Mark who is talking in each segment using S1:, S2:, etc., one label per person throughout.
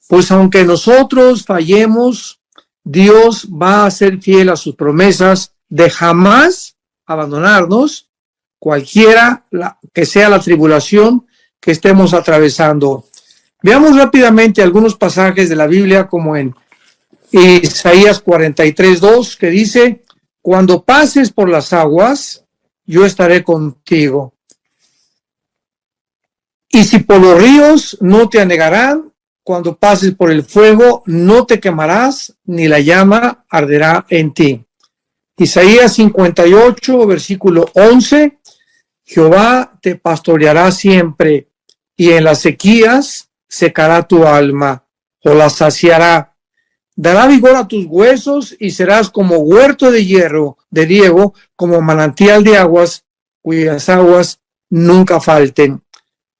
S1: Pues aunque nosotros fallemos, Dios va a ser fiel a sus promesas de jamás abandonarnos, cualquiera que sea la tribulación que estemos atravesando. Veamos rápidamente algunos pasajes de la Biblia, como en Isaías 43:2, que dice: cuando pases por las aguas, yo estaré contigo. Y si por los ríos, no te anegarán. Cuando pases por el fuego, no te quemarás, ni la llama arderá en ti. Isaías 58, versículo 11, Jehová te pastoreará siempre, y en las sequías secará tu alma, o la saciará. Dará vigor a tus huesos, y serás como huerto de hierro, de riego, como manantial de aguas, cuyas aguas nunca falten.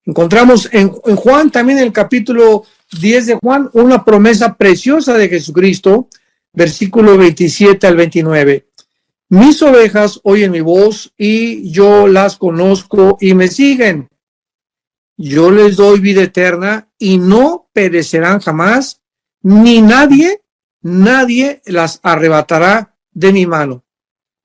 S1: Encontramos en Juan, también en el capítulo 10 de Juan, una promesa preciosa de Jesucristo, versículo 27 al 29. Mis ovejas oyen mi voz y yo las conozco y me siguen. Yo les doy vida eterna y no perecerán jamás, ni nadie las arrebatará de mi mano.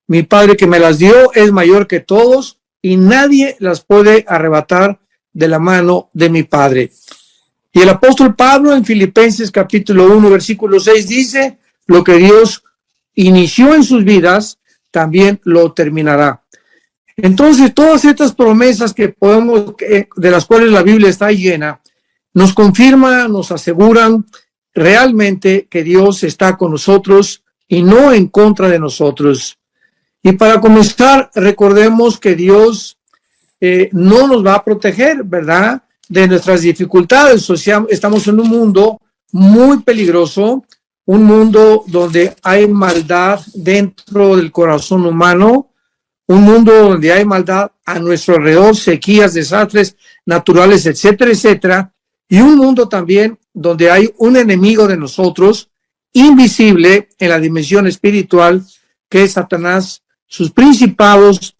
S1: Mi Padre que me las dio es mayor que todos y nadie las puede arrebatar de la mano de mi Padre. Y el apóstol Pablo en Filipenses capítulo 1 versículo 6 dice: lo que Dios inició en sus vidas también lo terminará. Entonces todas estas promesas que de las cuales la Biblia está llena, nos confirman, nos aseguran realmente que Dios está con nosotros y no en contra de nosotros. Y para comenzar, recordemos que Dios no nos va a proteger, ¿verdad?, de nuestras dificultades. O sea, estamos en un mundo muy peligroso, un mundo donde hay maldad dentro del corazón humano, un mundo donde hay maldad a nuestro alrededor, sequías, desastres naturales, etcétera, etcétera, y un mundo también donde hay un enemigo de nosotros, invisible en la dimensión espiritual, que es Satanás, sus principados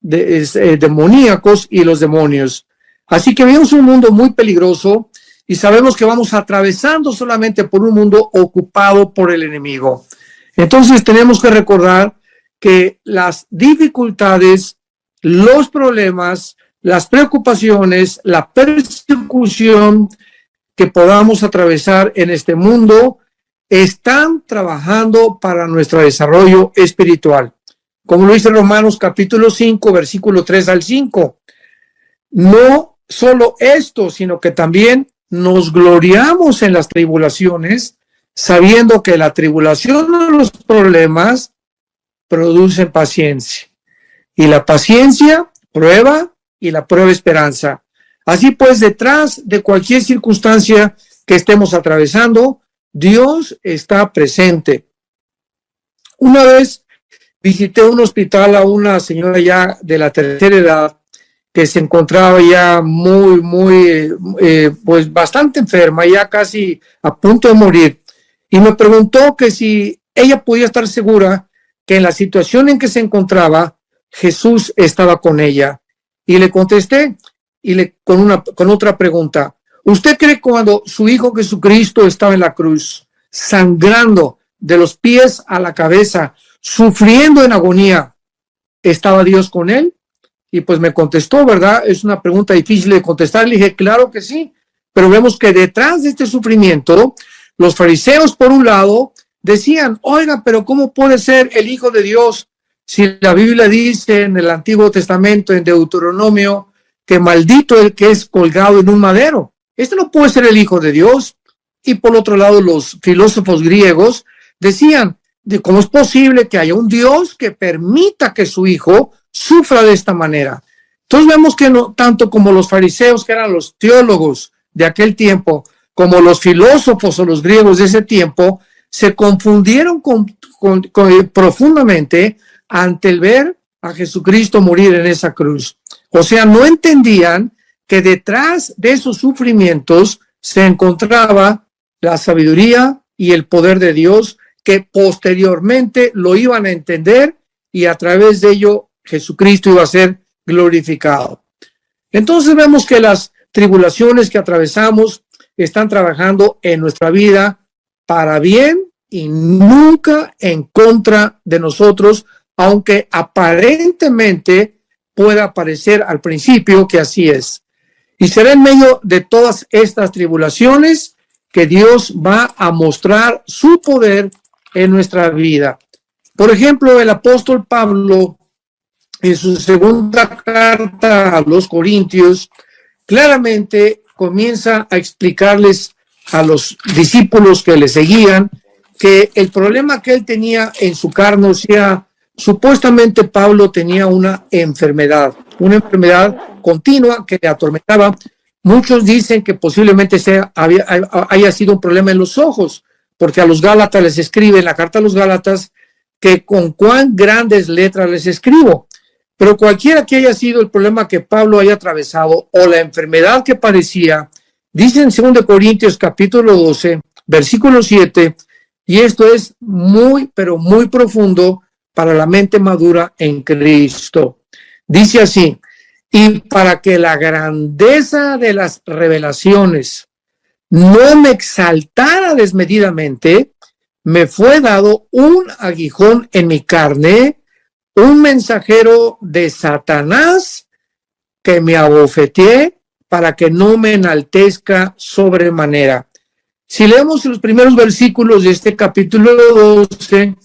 S1: demoníacos y los demonios. Así que vemos un mundo muy peligroso y sabemos que vamos atravesando solamente por un mundo ocupado por el enemigo. Entonces tenemos que recordar que las dificultades, los problemas, las preocupaciones, la persecución que podamos atravesar en este mundo están trabajando para nuestro desarrollo espiritual. Como lo dice Romanos capítulo 5, versículo 3 al 5. No solo esto, sino que también nos gloriamos en las tribulaciones, sabiendo que la tribulación de los problemas producen paciencia. Y la paciencia, prueba, y la prueba, esperanza. Así pues, detrás de cualquier circunstancia que estemos atravesando, Dios está presente. Una vez visité un hospital a una señora ya de la tercera edad que se encontraba ya pues bastante enferma, ya casi a punto de morir. Y me preguntó que si ella podía estar segura que en la situación en que se encontraba, Jesús estaba con ella. Y le contesté con otra pregunta. ¿Usted cree que cuando su Hijo Jesucristo estaba en la cruz, sangrando de los pies a la cabeza, sufriendo en agonía, estaba Dios con él? Y pues me contestó, ¿verdad? Es una pregunta difícil de contestar. Le dije, claro que sí, pero vemos que detrás de este sufrimiento, los fariseos, por un lado, decían, oiga, pero ¿cómo puede ser el Hijo de Dios si la Biblia dice en el Antiguo Testamento, en Deuteronomio, que maldito el que es colgado en un madero? Este no puede ser el Hijo de Dios. Y por otro lado, los filósofos griegos decían, de cómo es posible que haya un Dios que permita que su Hijo sufra de esta manera. Entonces vemos que no, tanto como los fariseos, que eran los teólogos de aquel tiempo, como los filósofos o los griegos de ese tiempo, se confundieron profundamente ante el ver a Jesucristo morir en esa cruz. O sea, no entendían que detrás de esos sufrimientos se encontraba la sabiduría y el poder de Dios, que posteriormente lo iban a entender y a través de ello Jesucristo iba a ser glorificado. Entonces vemos que las tribulaciones que atravesamos están trabajando en nuestra vida para bien y nunca en contra de nosotros, aunque aparentemente pueda parecer al principio que así es. Y será en medio de todas estas tribulaciones que Dios va a mostrar su poder en nuestra vida. Por ejemplo, el apóstol Pablo, en su segunda carta a los Corintios, claramente comienza a explicarles a los discípulos que le seguían que el problema que él tenía en su carne, o sea, supuestamente Pablo tenía una enfermedad continua que le atormentaba. Muchos dicen que posiblemente haya sido un problema en los ojos, porque a los Gálatas les escribe en la carta a los Gálatas que con cuán grandes letras les escribo. Pero cualquiera que haya sido el problema que Pablo haya atravesado o la enfermedad que padecía, dice en 2 Corintios capítulo 12, versículo 7, y esto es muy, pero muy profundo para la mente madura en Cristo. Dice así: y para que la grandeza de las revelaciones no me exaltara desmedidamente, me fue dado un aguijón en mi carne, un mensajero de Satanás que me abofeteé para que no me enaltezca sobremanera. Si leemos los primeros versículos de este capítulo 12,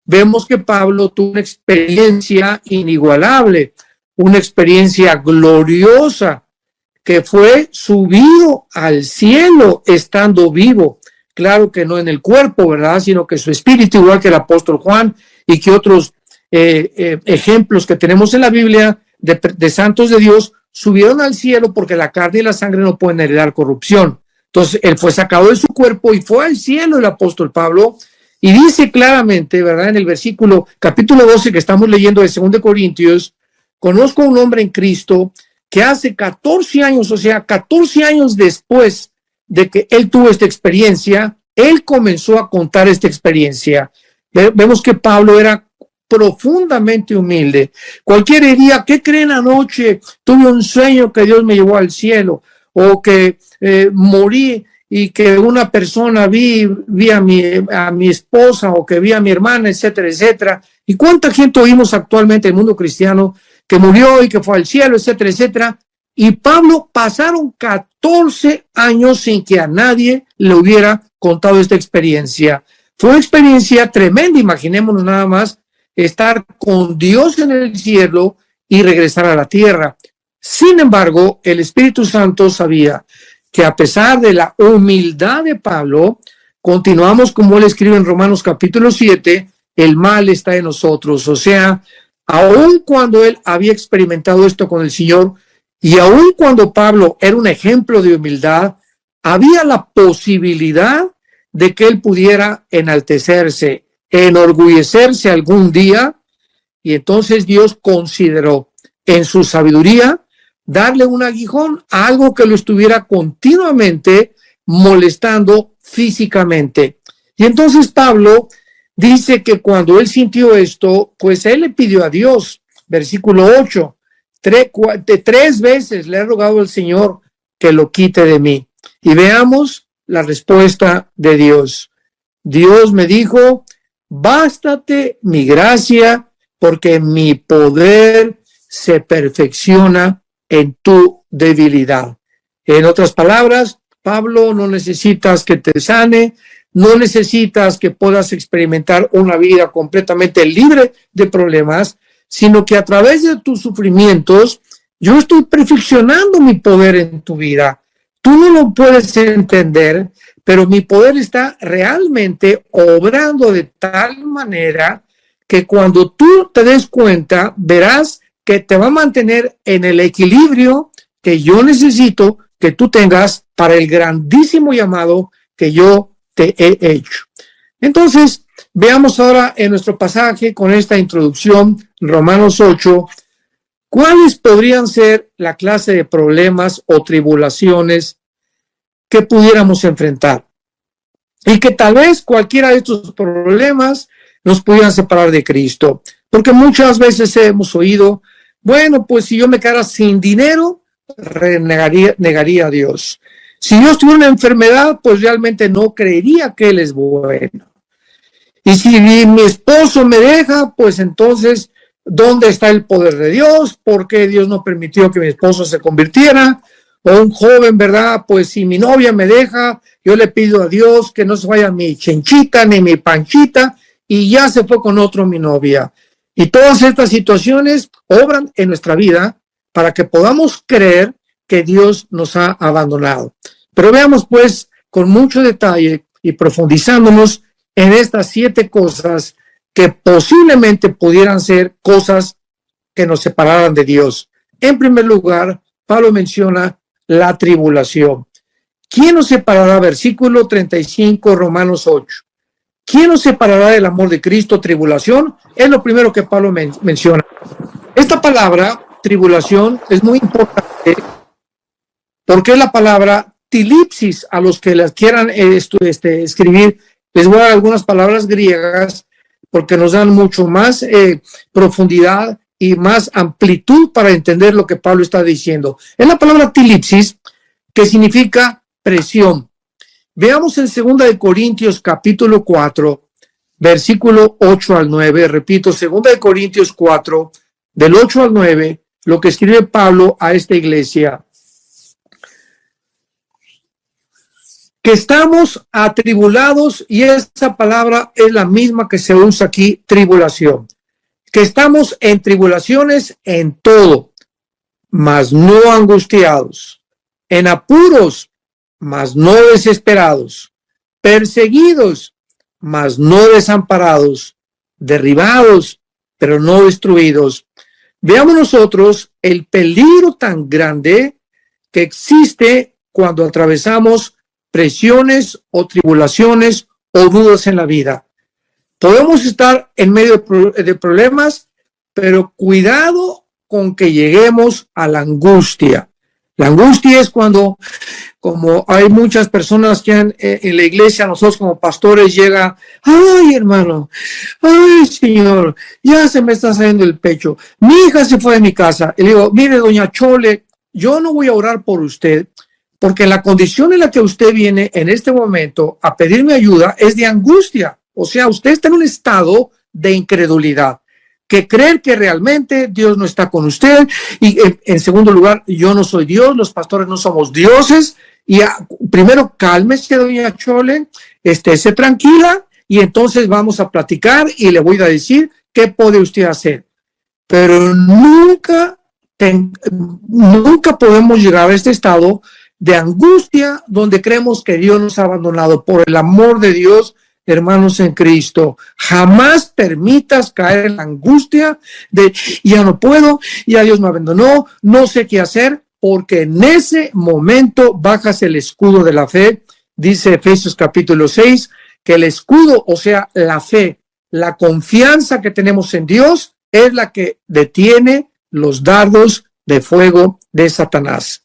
S1: vemos que Pablo tuvo una experiencia inigualable, una experiencia gloriosa, que fue subido al cielo estando vivo. Claro que no en el cuerpo, ¿verdad? Sino que su espíritu, igual que el apóstol Juan y que otros ejemplos que tenemos en la Biblia de santos de Dios, subieron al cielo porque la carne y la sangre no pueden heredar corrupción. Entonces, él fue sacado de su cuerpo y fue al cielo el apóstol Pablo, y dice claramente, ¿verdad? En el versículo, capítulo 12 que estamos leyendo de 2 Corintios, conozco a un hombre en Cristo que hace 14 años, o sea, 14 años después de que él tuvo esta experiencia, él comenzó a contar esta experiencia. Vemos que Pablo era profundamente humilde. Cualquiera diría: ¿qué creen anoche? Tuve un sueño que Dios me llevó al cielo, o que morí y que una persona vi a mi esposa, o que vi a mi hermana, etcétera, etcétera. ¿Y cuánta gente oímos actualmente en el mundo cristiano que murió y que fue al cielo, etcétera, etcétera? Y Pablo pasaron 14 años sin que a nadie le hubiera contado esta experiencia. Fue una experiencia tremenda. Imaginémonos nada más estar con Dios en el cielo y regresar a la tierra. Sin embargo, el Espíritu Santo sabía que a pesar de la humildad de Pablo, continuamos como él escribe en Romanos capítulo 7, el mal está en nosotros. O sea, aun cuando él había experimentado esto con el Señor, y aun cuando Pablo era un ejemplo de humildad, había la posibilidad de que él pudiera enaltecerse, enorgullecerse algún día, y entonces Dios consideró en su sabiduría darle un aguijón a algo que lo estuviera continuamente molestando físicamente. Y entonces Pablo dice que cuando él sintió esto, pues él le pidió a Dios, versículo 8, tres veces le he rogado al Señor que lo quite de mí. Y veamos la respuesta de Dios. Dios me dijo: bástate mi gracia, porque mi poder se perfecciona en tu debilidad. En otras palabras, Pablo, no necesitas que te sane, no necesitas que puedas experimentar una vida completamente libre de problemas, sino que a través de tus sufrimientos, yo estoy perfeccionando mi poder en tu vida. Tú no lo puedes entender, pero mi poder está realmente obrando de tal manera que cuando tú te des cuenta, verás que te va a mantener en el equilibrio que yo necesito que tú tengas para el grandísimo llamado que yo te he hecho. Entonces, veamos ahora en nuestro pasaje con esta introducción, Romanos 8, cuáles podrían ser la clase de problemas o tribulaciones que pudiéramos enfrentar. Y que tal vez cualquiera de estos problemas nos pudieran separar de Cristo. Porque muchas veces hemos oído: bueno, pues si yo me quedara sin dinero, negaría a Dios. Si Dios tuviera una enfermedad, pues realmente no creería que Él es bueno. Y si mi esposo me deja, pues entonces, ¿dónde está el poder de Dios? ¿Por qué Dios no permitió que mi esposo se convirtiera? O un joven, ¿verdad? Pues si mi novia me deja, yo le pido a Dios que no se vaya mi chenchita ni mi panchita, y ya se fue con otro mi novia. Y todas estas situaciones obran en nuestra vida para que podamos creer que Dios nos ha abandonado. Pero veamos pues con mucho detalle y profundizándonos en estas 7 cosas que posiblemente pudieran ser cosas que nos separaran de Dios. En primer lugar, Pablo menciona la tribulación. ¿Quién nos separará? Versículo 35, Romanos 8. ¿Quién nos separará del amor de Cristo? Tribulación. Es lo primero que Pablo menciona. Esta palabra, tribulación, es muy importante porque es la palabra tilipsis. A los que las quieran escribir, les voy a dar algunas palabras griegas porque nos dan mucho más profundidad y más amplitud para entender lo que Pablo está diciendo. Es la palabra tilipsis, que significa presión. Veamos en 2 de Corintios capítulo 4, versículo 8 al 9. Repito, 2 de Corintios 4, del 8 al 9, lo que escribe Pablo a esta iglesia. Que estamos atribulados, y esa palabra es la misma que se usa aquí, tribulación. Que estamos en tribulaciones en todo, mas no angustiados, en apuros, mas no desesperados, perseguidos, mas no desamparados, derribados, pero no destruidos. Veamos nosotros el peligro tan grande que existe cuando atravesamos presiones o tribulaciones o dudas en la vida. Podemos estar en medio de problemas, pero cuidado con que lleguemos a la angustia. La angustia es cuando, como hay muchas personas que en la iglesia, nosotros como pastores llega, ay hermano, ay señor, ya se me está saliendo el pecho, mi hija se fue de mi casa. Y le digo, mire doña Chole, yo no voy a orar por usted, porque la condición en la que usted viene en este momento a pedirme ayuda es de angustia. O sea, usted está en un estado de incredulidad, que creer que realmente Dios no está con usted. Y en segundo lugar, yo no soy Dios, los pastores no somos dioses. Y primero, cálmese, doña Chole, estése tranquila, y entonces vamos a platicar y le voy a decir qué puede usted hacer. Pero nunca podemos llegar a este estado de angustia donde creemos que Dios nos ha abandonado. Por el amor de Dios, hermanos en Cristo, jamás permitas caer en la angustia de ya no puedo, ya Dios me abandonó, no sé qué hacer, porque en ese momento bajas el escudo de la fe. Dice Efesios capítulo 6, que el escudo, o sea, la fe, la confianza que tenemos en Dios, es la que detiene los dardos de fuego de Satanás.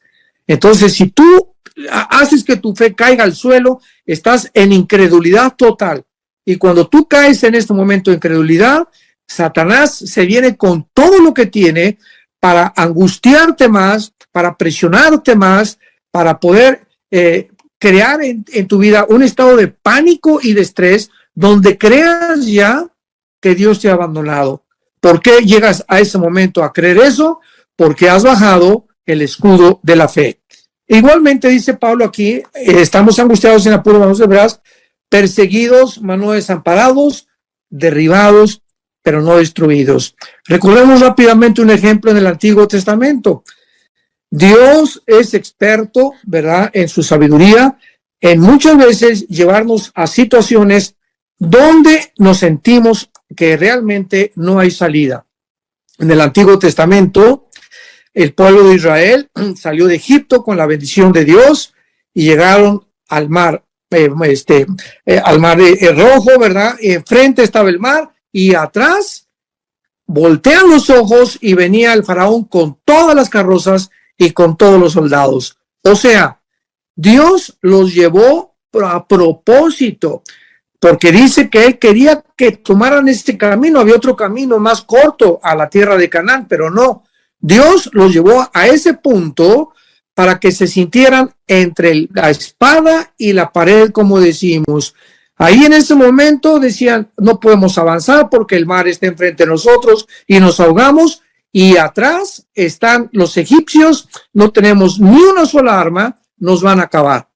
S1: Entonces, si tú haces que tu fe caiga al suelo, estás en incredulidad total. Y cuando tú caes en este momento de incredulidad, Satanás se viene con todo lo que tiene para angustiarte más, para presionarte más, para poder crear en tu vida un estado de pánico y de estrés, donde creas ya que Dios te ha abandonado. ¿Por qué llegas a ese momento a creer eso? Porque has bajado el escudo de la fe. Igualmente dice Pablo aquí, estamos angustiados en apuros, manos hebreas, perseguidos, mas no desamparados, derribados, pero no destruidos. Recordemos rápidamente un ejemplo en el Antiguo Testamento. Dios es experto, ¿verdad?, en su sabiduría, en muchas veces llevarnos a situaciones donde nos sentimos que realmente no hay salida. En el Antiguo Testamento, el pueblo de Israel salió de Egipto con la bendición de Dios y llegaron al mar, al mar rojo, ¿verdad? Enfrente estaba el mar y atrás voltean los ojos y venía el faraón con todas las carrozas y con todos los soldados. O sea, Dios los llevó a propósito, porque dice que él quería que tomaran este camino. Había otro camino más corto a la tierra de Canaán, pero no. Dios los llevó a ese punto para que se sintieran entre la espada y la pared, como decimos. Ahí en ese momento decían, no podemos avanzar porque el mar está enfrente de nosotros y nos ahogamos, y atrás están los egipcios, no tenemos ni una sola arma, nos van a acabar.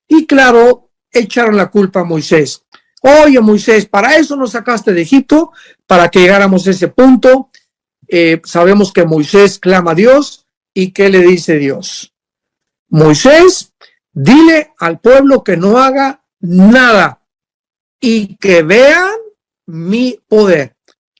S1: Y claro, echaron la culpa a Moisés. Oye, Moisés, para eso nos sacaste de Egipto, para que llegáramos a ese punto. Sabemos que Moisés clama a Dios, ¿y qué le dice Dios? Moisés, dile al pueblo que no haga nada y que vean mi poder.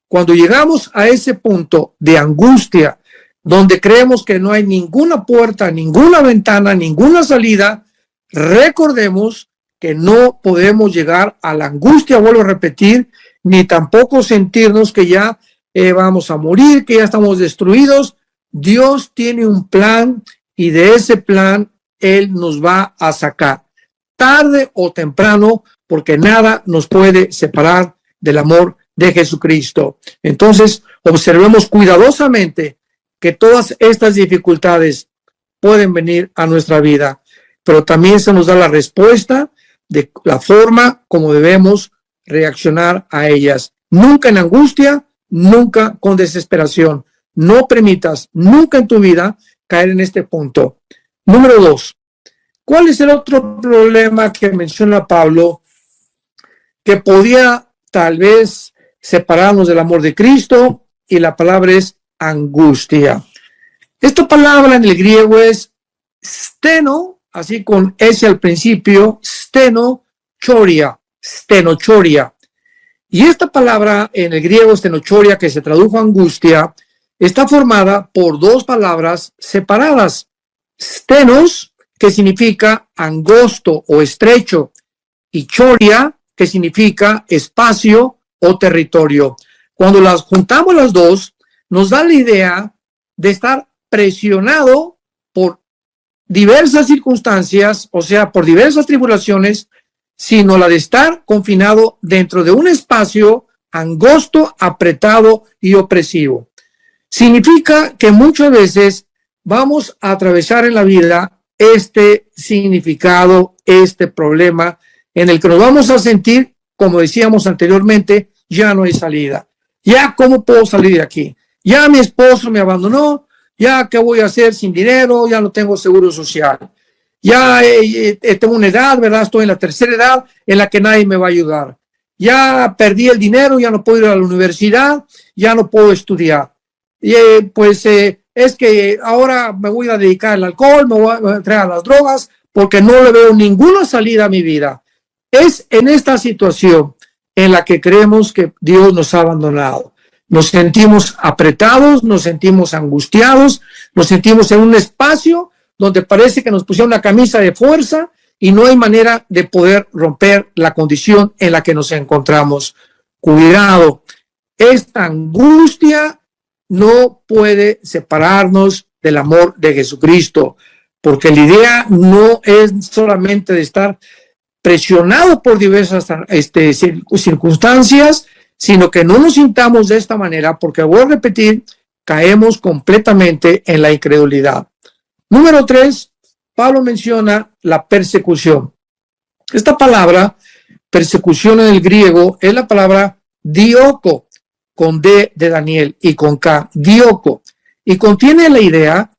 S1: Cuando llegamos a ese punto de angustia, donde creemos que no hay ninguna puerta, ninguna ventana, ninguna salida, recordemos que no podemos llegar a la angustia, vuelvo a repetir, ni tampoco sentirnos que ya vamos a morir, que ya estamos destruidos. Dios tiene un plan y de ese plan Él nos va a sacar, tarde o temprano, porque nada nos puede separar del amor de Jesucristo. Entonces, observemos cuidadosamente que todas estas dificultades pueden venir a nuestra vida, pero también se nos da la respuesta de la forma como debemos reaccionar a ellas. Nunca en angustia, nunca con desesperación. No permitas nunca en tu vida caer en este punto. Número 2. ¿Cuál es el otro problema que menciona Pablo que podía tal vez separarnos del amor de Cristo? Y la palabra es angustia. Esta palabra en el griego es steno, así con S al principio, stenochoria. Y esta palabra en el griego stenochoria, que se tradujo angustia, está formada por dos palabras separadas. Stenos, que significa angosto o estrecho, y choria, que significa espacio o territorio. Cuando las juntamos las dos, nos da la idea de estar presionado por diversas circunstancias, o sea, por diversas tribulaciones, sino la de estar confinado dentro de un espacio angosto, apretado y opresivo. Significa que muchas veces vamos a atravesar en la vida este significado, este problema, en el que nos vamos a sentir, como decíamos anteriormente, ya no hay salida. Ya, ¿cómo puedo salir de aquí? Ya mi esposo me abandonó, ya, ¿qué voy a hacer sin dinero? Ya no tengo seguro social. Ya tengo una edad, ¿verdad? Estoy en la tercera edad en la que nadie me va a ayudar. Ya perdí el dinero, ya no puedo ir a la universidad, ya no puedo estudiar. Y es que ahora me voy a dedicar al alcohol, me voy a entregar a las drogas, porque no le veo ninguna salida a mi vida. Es en esta situación en la que creemos que Dios nos ha abandonado. Nos sentimos apretados, nos sentimos angustiados, nos sentimos en un espacio donde parece que nos pusieron una camisa de fuerza y no hay manera de poder romper la condición en la que nos encontramos. Cuidado, esta angustia no puede separarnos del amor de Jesucristo, porque la idea no es solamente de estar presionado por diversas circunstancias, sino que no nos sintamos de esta manera, porque voy a repetir, caemos completamente en la incredulidad. Número 3, Pablo menciona la persecución. Esta palabra, persecución en el griego, es la palabra dioko, con D de Daniel y con K, dioko, y contiene la idea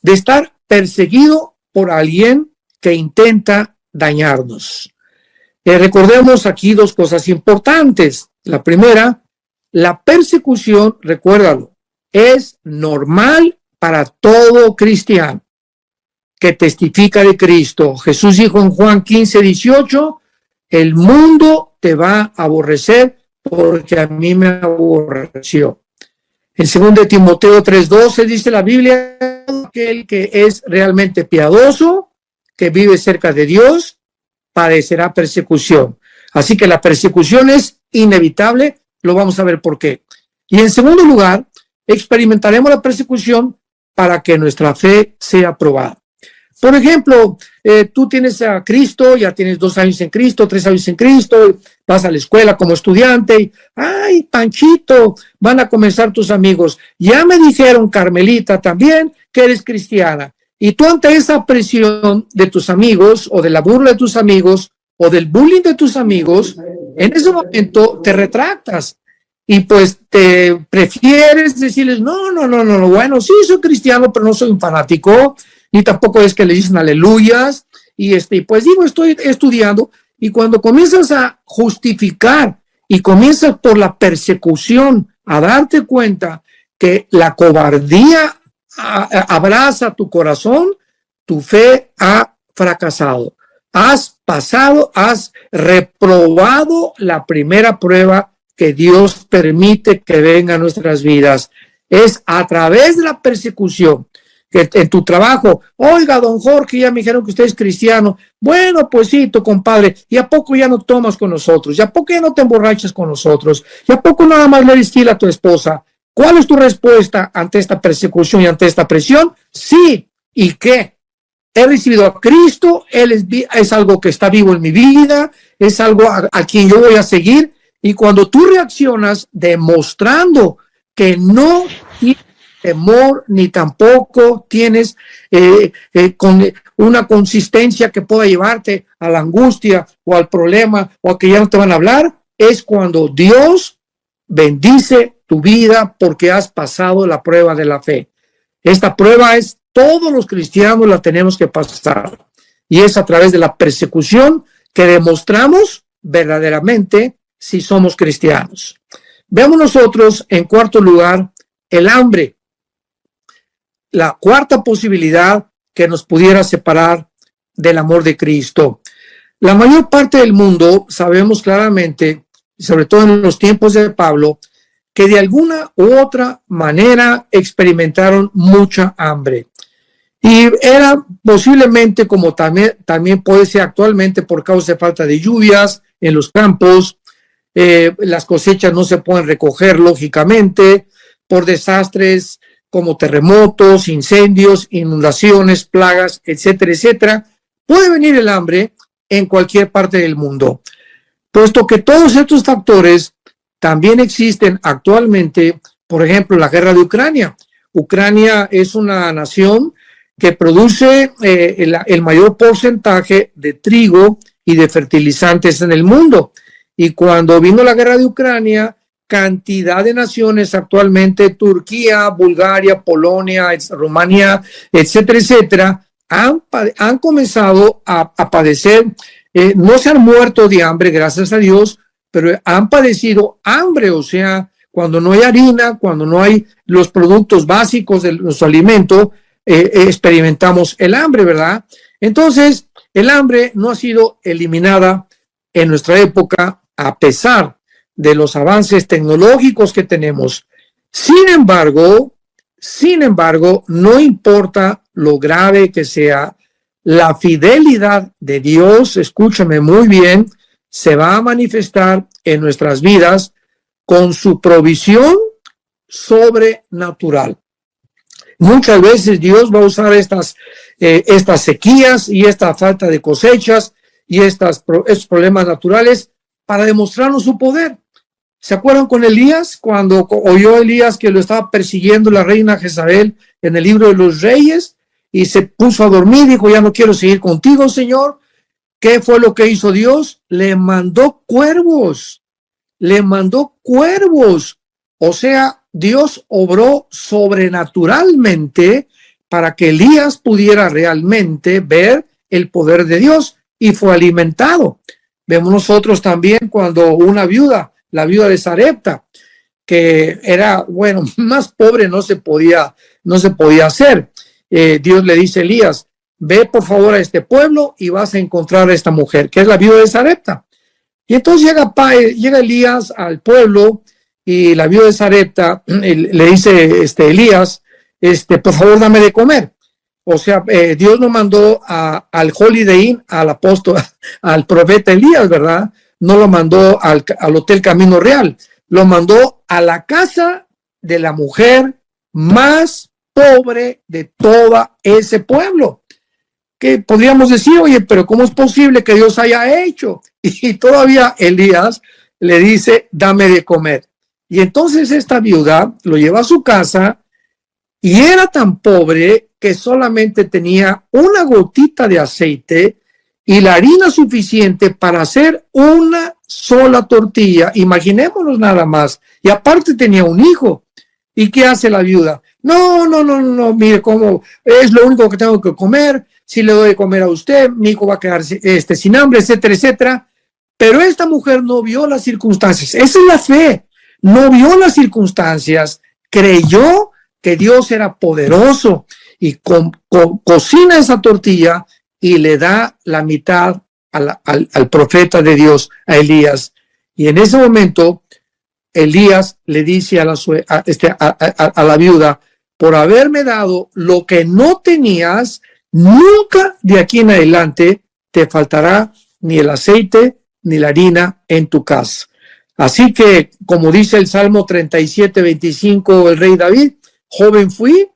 S1: de estar perseguido por alguien que intenta dañarnos. Recordemos aquí dos cosas importantes. La primera, la persecución, recuérdalo, es normal para todo cristiano que testifica de Cristo. Jesús dijo en Juan 15:18, el mundo te va a aborrecer porque a mí me aborreció. En 2 Timoteo 3:12 dice la Biblia, aquel que es realmente piadoso, que vive cerca de Dios, padecerá persecución. Así que la persecución es inevitable, lo vamos a ver por qué. Y en segundo lugar, experimentaremos la persecución para que nuestra fe sea probada. Por ejemplo, tú tienes a Cristo, ya tienes 2 años en Cristo, 3 años en Cristo, vas a la escuela como estudiante y, ay, Panchito, van a comenzar tus amigos. Ya me dijeron, Carmelita, también que eres cristiana. Y tú ante esa presión de tus amigos o de la burla de tus amigos o del bullying de tus amigos, en ese momento te retractas y pues te prefieres decirles, no, bueno, sí soy cristiano, pero no soy un fanático, ni tampoco es que le dicen aleluyas, y pues digo, estoy estudiando, y cuando comienzas a justificar y comienzas por la persecución a darte cuenta que la cobardía abraza tu corazón, tu fe ha fracasado. Has pasado, has reprobado la primera prueba que Dios permite que venga a nuestras vidas. Es a través de la persecución que en tu trabajo, oiga, don Jorge, ya me dijeron que usted es cristiano. Bueno, pues sí, tu compadre, ¿y a poco ya no tomas con nosotros? ¿Y a poco ya no te emborrachas con nosotros? ¿Y a poco nada más le eres fiel a tu esposa? ¿Cuál es tu respuesta ante esta persecución y ante esta presión? Sí. ¿Y qué? He recibido a Cristo, Él es algo que está vivo en mi vida, es algo a quien yo voy a seguir. Y cuando tú reaccionas demostrando que no tienes temor ni tampoco tienes con una consistencia que pueda llevarte a la angustia o al problema o a que ya no te van a hablar, es cuando Dios bendice tu vida porque has pasado la prueba de la fe. Esta prueba es todos los cristianos la tenemos que pasar y es a través de la persecución que demostramos verdaderamente si somos cristianos. Veamos nosotros, en cuarto lugar, el hambre. La cuarta posibilidad que nos pudiera separar del amor de Cristo. La mayor parte del mundo sabemos claramente, sobre todo en los tiempos de Pablo, que de alguna u otra manera experimentaron mucha hambre. Y era posiblemente, como también puede ser actualmente, por causa de falta de lluvias en los campos, las cosechas no se pueden recoger lógicamente, por desastres como terremotos, incendios, inundaciones, plagas, etcétera, etcétera. Puede venir el hambre en cualquier parte del mundo, puesto que todos estos factores también existen actualmente. Por ejemplo, la guerra de Ucrania. Ucrania es una nación que produce el mayor porcentaje de trigo y de fertilizantes en el mundo. Y cuando vino la guerra de Ucrania, cantidad de naciones actualmente, Turquía, Bulgaria, Polonia, Rumanía, etcétera, etcétera, han comenzado a padecer, no se han muerto de hambre, gracias a Dios, pero han padecido hambre, o sea, cuando no hay harina, cuando no hay los productos básicos de nuestro alimento, experimentamos el hambre, ¿verdad? Entonces, el hambre no ha sido eliminada en nuestra época a pesar de los avances tecnológicos que tenemos. Sin embargo, no importa lo grave que sea, la fidelidad de Dios, escúchame muy bien, se va a manifestar en nuestras vidas con su provisión sobrenatural. Muchas veces Dios va a usar estas sequías y esta falta de cosechas y estos problemas naturales para demostrarnos su poder. ¿Se acuerdan con Elías? Cuando oyó Elías que lo estaba persiguiendo la reina Jezabel en el libro de los Reyes y se puso a dormir, dijo, ya no quiero seguir contigo, Señor. ¿Qué fue lo que hizo Dios? Le mandó cuervos. O sea, Dios obró sobrenaturalmente para que Elías pudiera realmente ver el poder de Dios y fue alimentado. Vemos nosotros también cuando una viuda, la viuda de Sarepta, que era, bueno, más pobre no se podía hacer. Dios le dice a Elías, ve por favor a este pueblo y vas a encontrar a esta mujer, que es la viuda de Sarepta. Y entonces llega Elías al pueblo y la viuda de Sarepta le dice, Elías, por favor dame de comer. O sea, Dios no mandó al Holiday Inn, al apóstol, al profeta Elías, ¿verdad? No lo mandó al Hotel Camino Real, lo mandó a la casa de la mujer más pobre de todo ese pueblo. Que podríamos decir, oye, pero ¿cómo es posible que Dios haya hecho? Y todavía Elías le dice, dame de comer. Y entonces esta viuda lo lleva a su casa y era tan pobre que solamente tenía una gotita de aceite y la harina suficiente para hacer una sola tortilla. Imaginémonos nada más. Y aparte tenía un hijo. ¿Y qué hace la viuda? No, mire cómo es lo único que tengo que comer. Si le doy de comer a usted, mi hijo va a quedar sin hambre, etcétera, etcétera. Pero esta mujer no vio las circunstancias. Esa es la fe. No vio las circunstancias. Creyó que Dios era poderoso y cocina esa tortilla y le da la mitad al profeta de Dios, a Elías. Y en ese momento, Elías le dice a la viuda, por haberme dado lo que no tenías, nunca de aquí en adelante te faltará ni el aceite ni la harina en tu casa. Así que, como dice el Salmo 37:25, el rey David, joven fui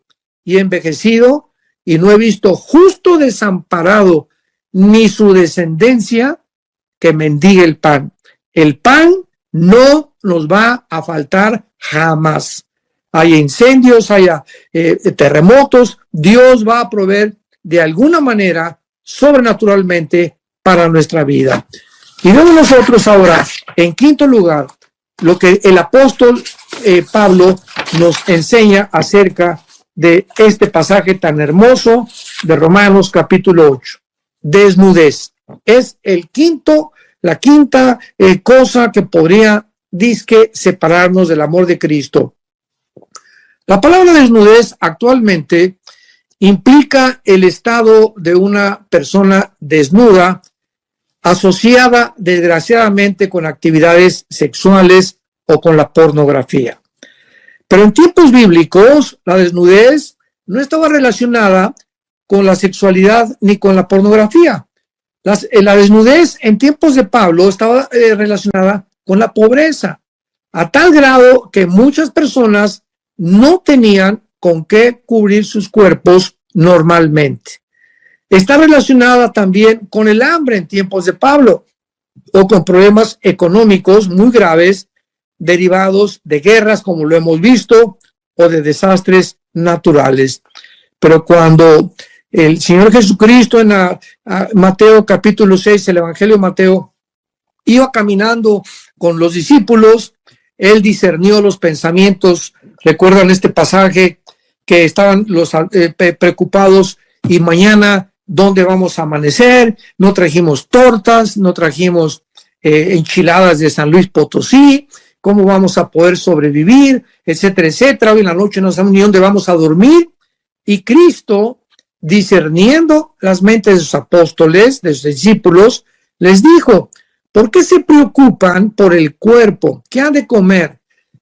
S1: y envejecido, y no he visto justo desamparado, ni su descendencia que mendigue el pan. El pan no nos va a faltar jamás. Haya incendios, haya terremotos, Dios va a proveer de alguna manera, sobrenaturalmente, para nuestra vida. Y vemos nosotros ahora, en quinto lugar, lo que el apóstol Pablo nos enseña acerca de este pasaje tan hermoso de Romanos capítulo 8. Desnudez. Es la quinta cosa que podría, dizque, separarnos del amor de Cristo. La palabra desnudez actualmente implica el estado de una persona desnuda, asociada desgraciadamente con actividades sexuales o con la pornografía. Pero en tiempos bíblicos, la desnudez no estaba relacionada con la sexualidad ni con la pornografía. La desnudez en tiempos de Pablo estaba relacionada con la pobreza, a tal grado que muchas personas no tenían con qué cubrir sus cuerpos normalmente. Está relacionada también con el hambre en tiempos de Pablo o con problemas económicos muy graves derivados de guerras, como lo hemos visto, o de desastres naturales. Pero cuando el Señor Jesucristo en Mateo capítulo 6, el Evangelio de Mateo, iba caminando con los discípulos, él discernió los pensamientos. Recuerdan este pasaje que estaban los preocupados, y mañana, ¿dónde vamos a amanecer? No trajimos tortas, no trajimos enchiladas de San Luis Potosí, ¿cómo vamos a poder sobrevivir? Etcétera, etcétera. Hoy en la noche no sabemos ni dónde vamos a dormir. Y Cristo, discerniendo las mentes de sus apóstoles, de sus discípulos, les dijo, ¿por qué se preocupan por el cuerpo? ¿Qué han de comer?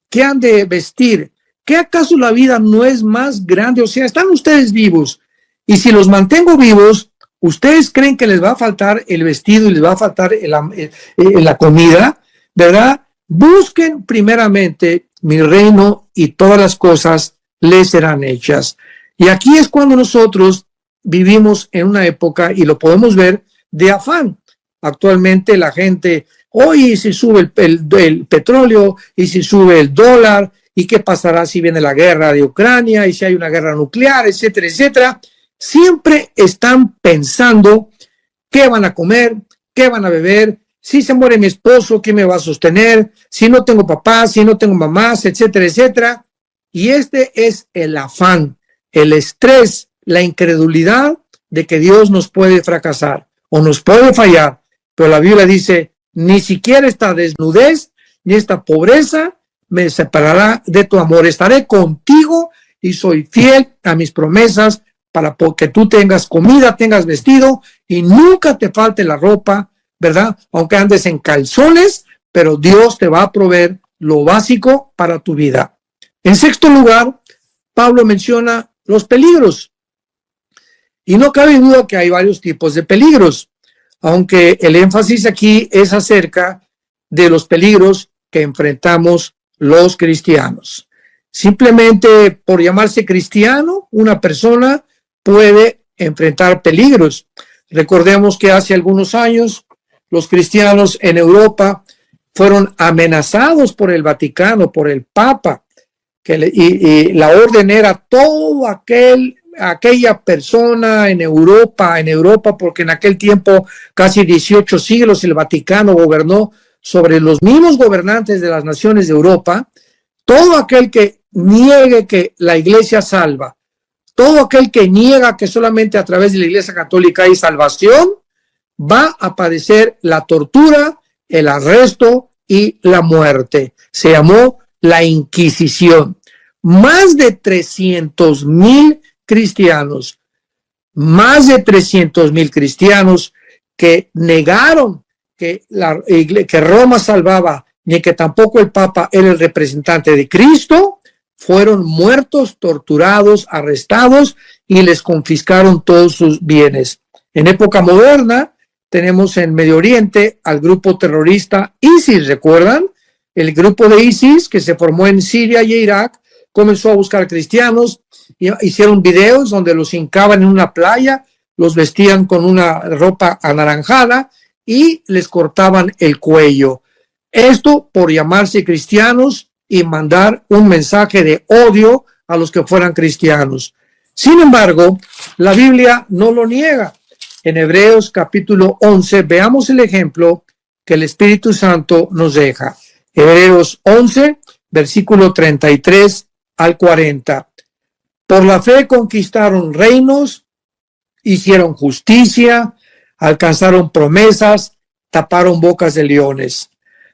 S1: ¿Qué han de vestir? ¿Qué acaso la vida no es más grande? O sea, están ustedes vivos. Y si los mantengo vivos, ¿ustedes creen que les va a faltar el vestido y les va a faltar la comida? ¿Verdad? Busquen primeramente mi reino y todas las cosas les serán hechas. Y aquí es cuando nosotros vivimos en una época, y lo podemos ver, de afán. Actualmente la gente, oye, si sube el petróleo, y si sube el dólar, y qué pasará si viene la guerra de Ucrania, y si hay una guerra nuclear, etcétera, etcétera. Siempre están pensando qué van a comer, qué van a beber, si se muere mi esposo, ¿quién me va a sostener? Si no tengo papás, si no tengo mamás, etcétera, etcétera. Y este es el afán, el estrés, la incredulidad de que Dios nos puede fracasar o nos puede fallar. Pero la Biblia dice, ni siquiera esta desnudez, ni esta pobreza me separará de tu amor. Estaré contigo y soy fiel a mis promesas para que tú tengas comida, tengas vestido y nunca te falte la ropa, ¿verdad? Aunque andes en calzones, pero Dios te va a proveer lo básico para tu vida. En sexto lugar, Pablo menciona los peligros. Y no cabe duda que hay varios tipos de peligros, aunque el énfasis aquí es acerca de los peligros que enfrentamos los cristianos. Simplemente por llamarse cristiano, una persona puede enfrentar peligros. Recordemos que hace algunos años los cristianos en Europa fueron amenazados por el Vaticano, por el Papa, y la orden era todo aquel aquella persona en Europa, porque en aquel tiempo, casi 18 siglos, el Vaticano gobernó sobre los mismos gobernantes de las naciones de Europa. Todo aquel que niegue que la iglesia salva, todo aquel que niega que solamente a través de la iglesia católica hay salvación, va a padecer la tortura, el arresto y la muerte. Se llamó la Inquisición. Más de 300,000 cristianos, que negaron que Roma salvaba, ni que tampoco el Papa era el representante de Cristo, fueron muertos, torturados, arrestados y les confiscaron todos sus bienes. En época moderna tenemos en Medio Oriente al grupo terrorista ISIS, ¿recuerdan? El grupo de ISIS que se formó en Siria y Irak comenzó a buscar cristianos, hicieron videos donde los hincaban en una playa, los vestían con una ropa anaranjada y les cortaban el cuello. Esto por llamarse cristianos y mandar un mensaje de odio a los que fueran cristianos. Sin embargo, la Biblia no lo niega. En Hebreos capítulo 11, veamos el ejemplo que el Espíritu Santo nos deja. Hebreos 11, versículo 33 al 40. Por la fe conquistaron reinos, hicieron justicia, alcanzaron promesas, taparon bocas de leones,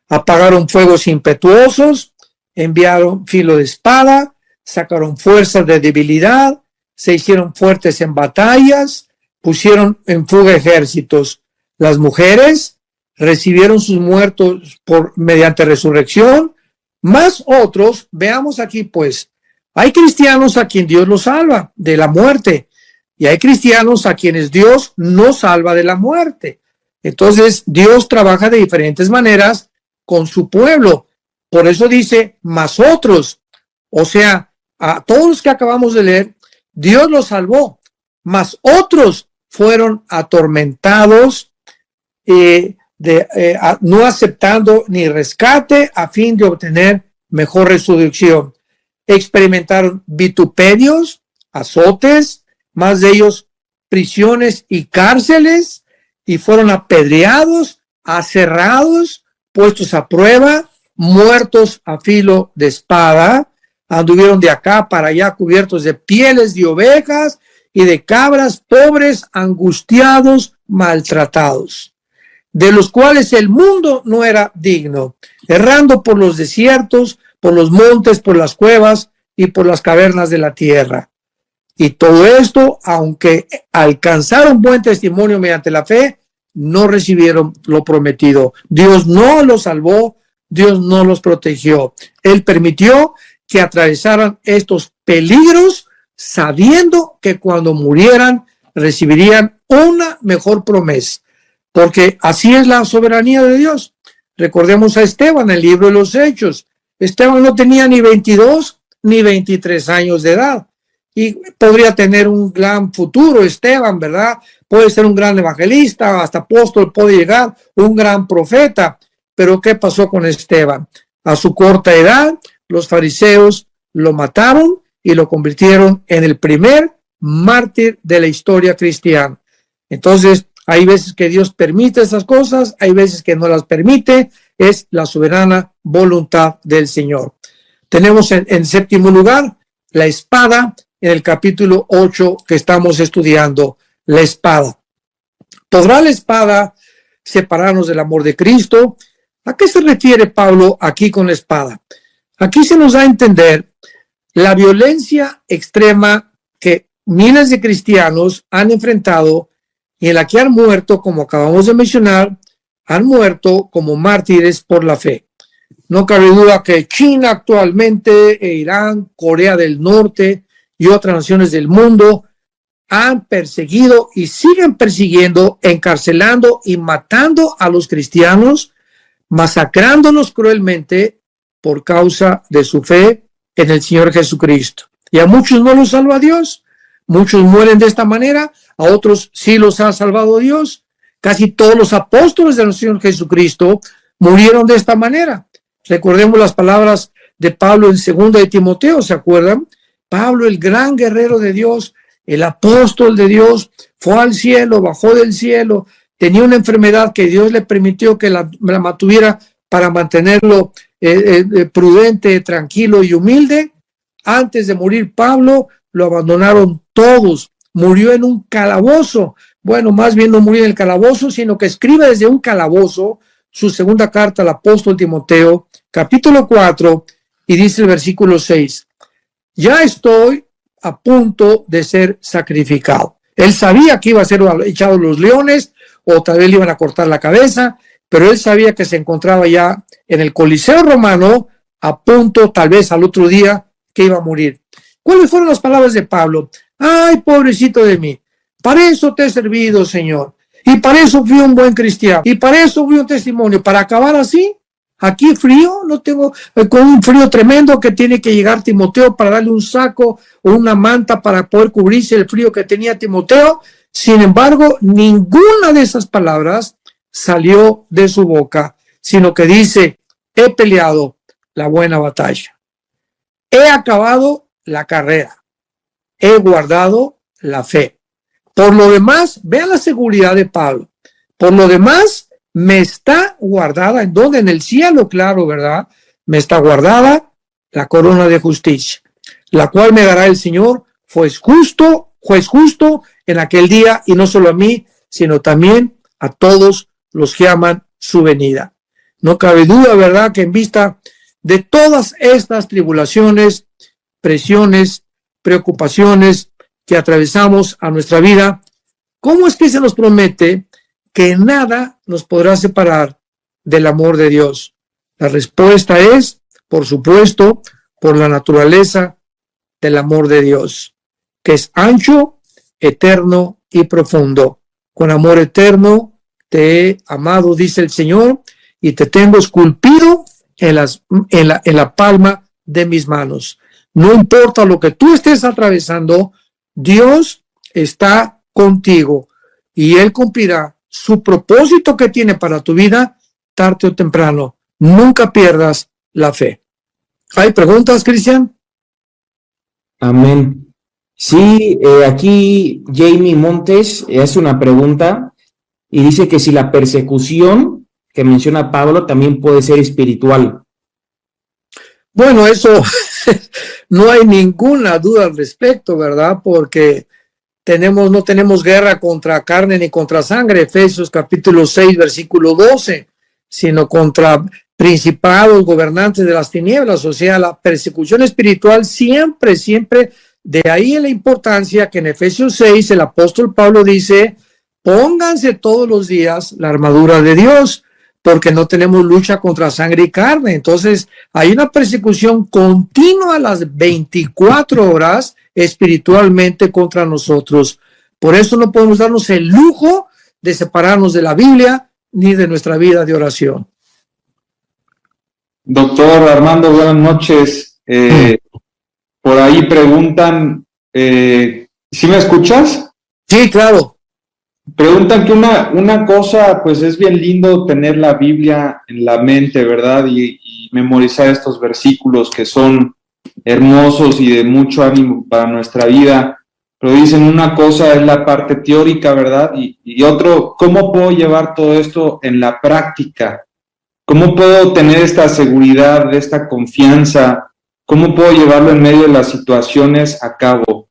S1: apagaron fuegos impetuosos, enviaron filo de espada, sacaron fuerzas de debilidad, se hicieron fuertes en batallas, pusieron en fuga ejércitos. Las mujeres recibieron sus muertos mediante resurrección, más otros. Veamos aquí pues, hay cristianos a quien Dios los salva de la muerte y hay cristianos a quienes Dios no salva de la muerte. Entonces Dios trabaja de diferentes maneras con su pueblo. Por eso dice, más otros, o sea, a todos los que acabamos de leer, Dios los salvó, mas otros fueron atormentados, no aceptando ni rescate a fin de obtener mejor resurrección. Experimentaron vituperios, azotes, más de ellos prisiones y cárceles, y fueron apedreados, aserrados, puestos a prueba, muertos a filo de espada. Anduvieron de acá para allá cubiertos de pieles de ovejas y de cabras, pobres, angustiados, maltratados, de los cuales el mundo no era digno, errando por los desiertos, por los montes, por las cuevas y por las cavernas de la tierra. Y todo esto, aunque alcanzaron buen testimonio mediante la fe, no recibieron lo prometido. Dios no los salvó, Dios no los protegió. Él permitió que atravesaran estos peligros, sabiendo que cuando murieran recibirían una mejor promesa, porque así es la soberanía de Dios. Recordemos a Esteban, el libro de los Hechos. Esteban no tenía ni 22 ni 23 años de edad y podría tener un gran futuro. Esteban, ¿verdad? Puede ser un gran evangelista, hasta apóstol puede llegar, un gran profeta. Pero ¿qué pasó con Esteban? A su corta edad, los fariseos lo mataron y lo convirtieron en el primer mártir de la historia cristiana. Entonces, hay veces que Dios permite esas cosas, hay veces que no las permite, es la soberana voluntad del Señor. Tenemos en séptimo lugar la espada en el capítulo 8 que estamos estudiando, la espada. ¿Podrá la espada separarnos del amor de Cristo? ¿A qué se refiere Pablo aquí con la espada? Aquí se nos da a entender la violencia extrema que miles de cristianos han enfrentado y en la que han muerto, como acabamos de mencionar, han muerto como mártires por la fe. No cabe duda que China actualmente, Irán, Corea del Norte y otras naciones del mundo han perseguido y siguen persiguiendo, encarcelando y matando a los cristianos, masacrándolos cruelmente por causa de su fe en el Señor Jesucristo. Y a muchos no los salva Dios, muchos mueren de esta manera, a otros sí los ha salvado Dios. Casi todos los apóstoles del Señor Jesucristo murieron de esta manera. Recordemos las palabras de Pablo en 2 de Timoteo, ¿se acuerdan? Pablo, el gran guerrero de Dios, el apóstol de Dios, fue al cielo, bajó del cielo, tenía una enfermedad que Dios le permitió que la mantuviera para mantenerlo prudente, tranquilo y humilde. Antes de morir Pablo, lo abandonaron todos, murió en un calabozo. Bueno, más bien no murió en el calabozo, sino que escribe desde un calabozo su segunda carta al apóstol Timoteo, capítulo 4, y dice el versículo 6, ya estoy a punto de ser sacrificado. Él sabía que iba a ser echado a los leones, o tal vez le iban a cortar la cabeza, pero él sabía que se encontraba ya en el Coliseo romano, a punto, tal vez al otro día, que iba a morir. ¿Cuáles fueron las palabras de Pablo? Ay, pobrecito de mí, para eso te he servido, Señor, y para eso fui un buen cristiano, y para eso fui un testimonio, para acabar así. Aquí frío, no tengo, con un frío tremendo que tiene que llegar Timoteo para darle un saco o una manta para poder cubrirse el frío que tenía Timoteo. Sin embargo, ninguna de esas palabras salió de su boca, sino que dice, he peleado la buena batalla, he acabado la carrera, he guardado la fe. Por lo demás, vean la seguridad de Pablo. Por lo demás, me está guardada, ¿en dónde? En el cielo, claro, ¿verdad? Me está guardada la corona de justicia, la cual me dará el Señor, juez justo en aquel día, y no solo a mí, sino también a todos los que aman su venida. No cabe duda, ¿verdad?, que en vista de todas estas tribulaciones, presiones, preocupaciones que atravesamos a nuestra vida, ¿cómo es que se nos promete que nada nos podrá separar del amor de Dios? La respuesta es, por supuesto, por la naturaleza del amor de Dios, que es ancho, eterno y profundo. Con amor eterno te he amado, dice el Señor, y te tengo esculpido en la palma de mis manos. No importa lo que tú estés atravesando, Dios está contigo y Él cumplirá su propósito que tiene para tu vida tarde o temprano. Nunca pierdas la fe. ¿Hay preguntas, Cristian?
S2: Amén. Sí, aquí Jamie Montes hace una pregunta y dice que si la persecución que menciona Pablo también puede ser espiritual.
S1: Bueno, eso no hay ninguna duda al respecto, ¿verdad? Porque no tenemos guerra contra carne ni contra sangre, Efesios capítulo 6, versículo 12, sino contra principados, gobernantes de las tinieblas. O sea, la persecución espiritual siempre, de ahí la importancia que en Efesios 6 el apóstol Pablo dice, pónganse todos los días la armadura de Dios, porque no tenemos lucha contra sangre y carne. Entonces, hay una persecución continua a las 24 horas espiritualmente contra nosotros. Por eso no podemos darnos el lujo de separarnos de la Biblia ni de nuestra vida de oración.
S3: Doctor Armando, buenas noches. Por ahí preguntan, ¿sí me escuchas?
S1: Sí, claro.
S3: Preguntan que una cosa, pues es bien lindo tener la Biblia en la mente, ¿verdad? Y memorizar estos versículos que son hermosos y de mucho ánimo para nuestra vida. Pero dicen, una cosa es la parte teórica, ¿verdad? Y otro, ¿cómo puedo llevar todo esto en la práctica? ¿Cómo puedo tener esta seguridad, esta confianza? ¿Cómo puedo llevarlo en medio de las situaciones a cabo?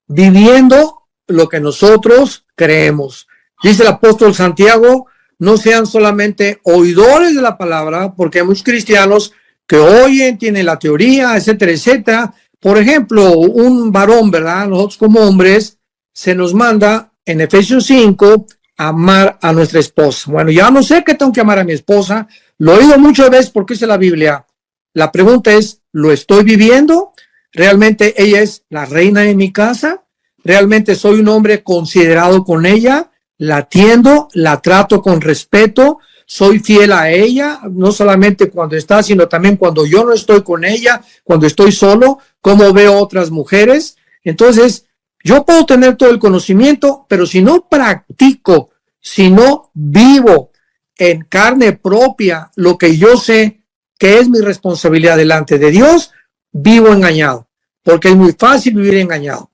S1: Viviendo lo que nosotros creemos. Dice el apóstol Santiago, no sean solamente oidores de la palabra, porque hay muchos cristianos que oyen, tienen la teoría, etcétera, etcétera. Por ejemplo, un varón, ¿verdad? Nosotros como hombres se nos manda en Efesios 5 amar a nuestra esposa. Bueno, ya no sé qué tengo que amar a mi esposa, lo he oído muchas veces porque dice la Biblia. La pregunta es, ¿lo estoy viviendo? ¿Realmente ella es la reina de mi casa? ¿Realmente soy un hombre considerado con ella? ¿La atiendo? ¿La trato con respeto? ¿Soy fiel a ella? No solamente cuando está, sino también cuando yo no estoy con ella, cuando estoy solo, cómo veo otras mujeres. Entonces, yo puedo tener todo el conocimiento, pero si no practico, si no vivo en carne propia lo que yo sé que es mi responsabilidad delante de Dios, vivo engañado, porque es muy fácil vivir engañado.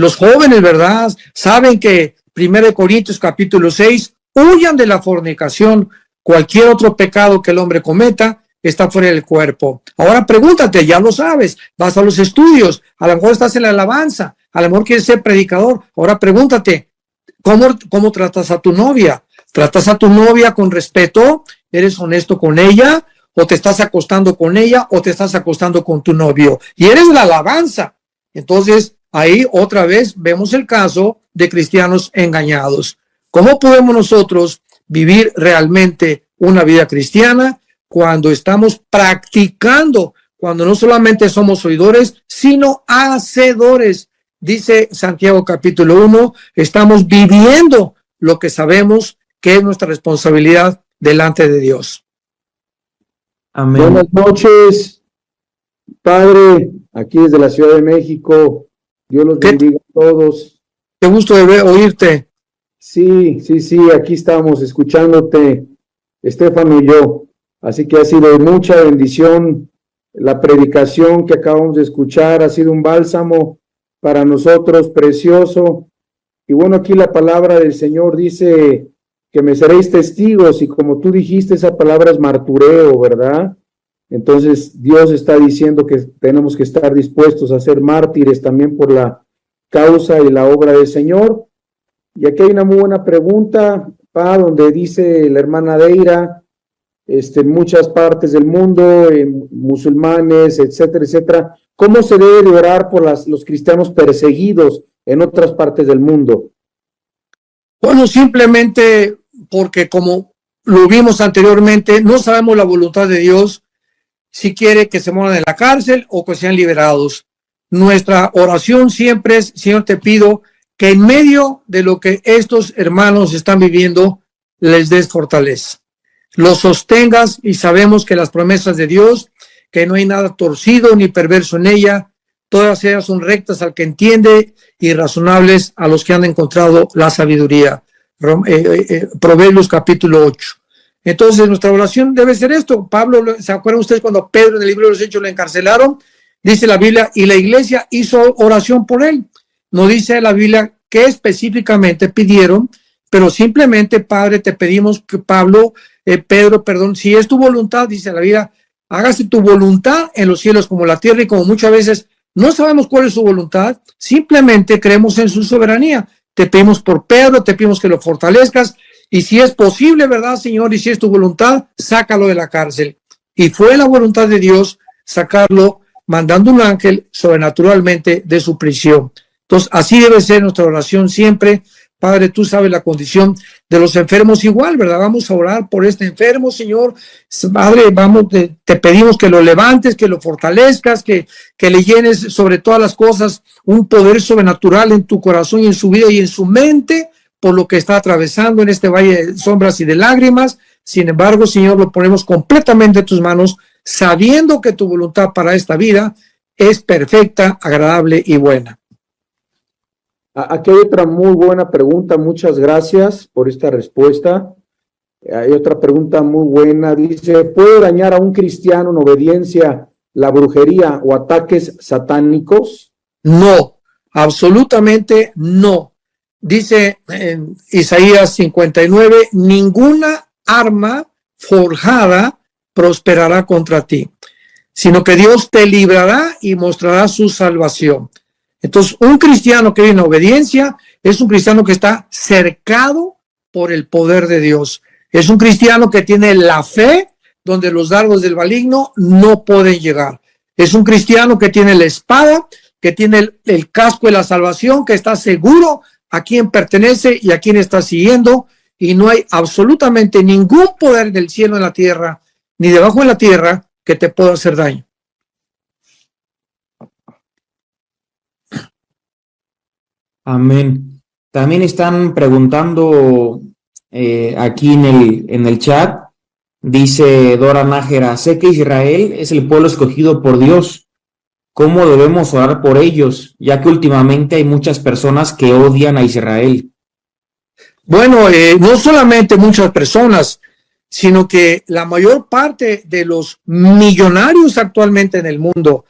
S1: los jóvenes, ¿verdad? Saben que 1 Corintios capítulo 6, huyan de la fornicación. Cualquier otro pecado que el hombre cometa está fuera del cuerpo. Ahora pregúntate, ya lo sabes, vas a los estudios, a lo mejor estás en la alabanza, a lo mejor quieres ser predicador. Ahora pregúntate, ¿cómo tratas a tu novia? ¿Tratas a tu novia con respeto? ¿Eres honesto con ella? ¿O te estás acostando con ella? ¿O te estás acostando con tu novio? Y eres la alabanza. Entonces, ahí otra vez vemos el caso de cristianos engañados. ¿Cómo podemos nosotros vivir realmente una vida cristiana cuando estamos practicando, cuando no solamente somos oidores, sino hacedores? Dice Santiago capítulo 1, estamos viviendo lo que sabemos que es nuestra responsabilidad delante de Dios.
S2: Amén.
S4: Buenas noches, Padre, aquí desde la Ciudad de México. Dios los bendiga a todos.
S1: Qué gusto de oírte.
S4: Sí, aquí estamos escuchándote, Estefano y yo. Así que ha sido de mucha bendición la predicación que acabamos de escuchar, ha sido un bálsamo para nosotros precioso. Y bueno, aquí la palabra del Señor dice que me seréis testigos, y como tú dijiste, esa palabra es martureo, ¿verdad? Entonces Dios está diciendo que tenemos que estar dispuestos a ser mártires también por la causa y la obra del Señor. Y aquí hay una muy buena pregunta, donde dice la hermana Deira, en muchas partes del mundo, musulmanes, etcétera, etcétera, ¿cómo se debe de orar por los cristianos perseguidos en otras partes del mundo?
S1: Bueno, simplemente porque, como lo vimos anteriormente, no sabemos la voluntad de Dios, si quiere que se mueran en la cárcel o que sean liberados. Nuestra oración siempre es: Señor, te pido que en medio de lo que estos hermanos están viviendo, les des fortaleza, los sostengas, y sabemos que las promesas de Dios, que no hay nada torcido ni perverso en ella, todas ellas son rectas al que entiende y razonables a los que han encontrado la sabiduría. Proverbios capítulo 8. Entonces nuestra oración debe ser esto. Pablo, ¿se acuerdan ustedes cuando Pedro en el libro de los Hechos lo encarcelaron? Dice la Biblia, y la iglesia hizo oración por él. No dice la Biblia qué específicamente pidieron, pero simplemente: Padre, te pedimos que Pedro, si es tu voluntad, dice la Biblia, hágase tu voluntad en los cielos como en la tierra. Y como muchas veces no sabemos cuál es su voluntad, simplemente creemos en su soberanía. Te pedimos por Pedro, te pedimos que lo fortalezcas, y si es posible, ¿verdad, Señor? Y si es tu voluntad, sácalo de la cárcel. Y fue la voluntad de Dios sacarlo, mandando un ángel sobrenaturalmente de su prisión. Entonces, así debe ser nuestra oración siempre. Padre, tú sabes la condición de los enfermos igual, ¿verdad? Vamos a orar por este enfermo, Señor. Padre, te pedimos que lo levantes, que lo fortalezcas, que le llenes sobre todas las cosas un poder sobrenatural en tu corazón y en su vida y en su mente, por lo que está atravesando en este valle de sombras y de lágrimas. Sin embargo, Señor, lo ponemos completamente en tus manos, sabiendo que tu voluntad para esta vida es perfecta, agradable y buena.
S4: Aquí hay otra muy buena pregunta, muchas gracias por esta respuesta. Hay otra pregunta muy buena, dice: ¿puede dañar a un cristiano en obediencia la brujería o ataques satánicos?
S1: No, absolutamente no. Dice en Isaías 59, ninguna arma forjada prosperará contra ti, sino que Dios te librará y mostrará su salvación. Entonces, un cristiano que vive en obediencia es un cristiano que está cercado por el poder de Dios. Es un cristiano que tiene la fe donde los dardos del maligno no pueden llegar. Es un cristiano que tiene la espada, que tiene el casco de la salvación, que está seguro a quién pertenece y a quién está siguiendo, y no hay absolutamente ningún poder del cielo en la tierra, ni debajo de la tierra, que te pueda hacer daño.
S2: Amén. También están preguntando aquí en el chat, dice Dora Nájera: sé que Israel es el pueblo escogido por Dios. ¿Cómo debemos orar por ellos? Ya que últimamente hay muchas personas que odian a Israel.
S1: Bueno, no solamente muchas personas, sino que la mayor parte de los millonarios actualmente en el mundo,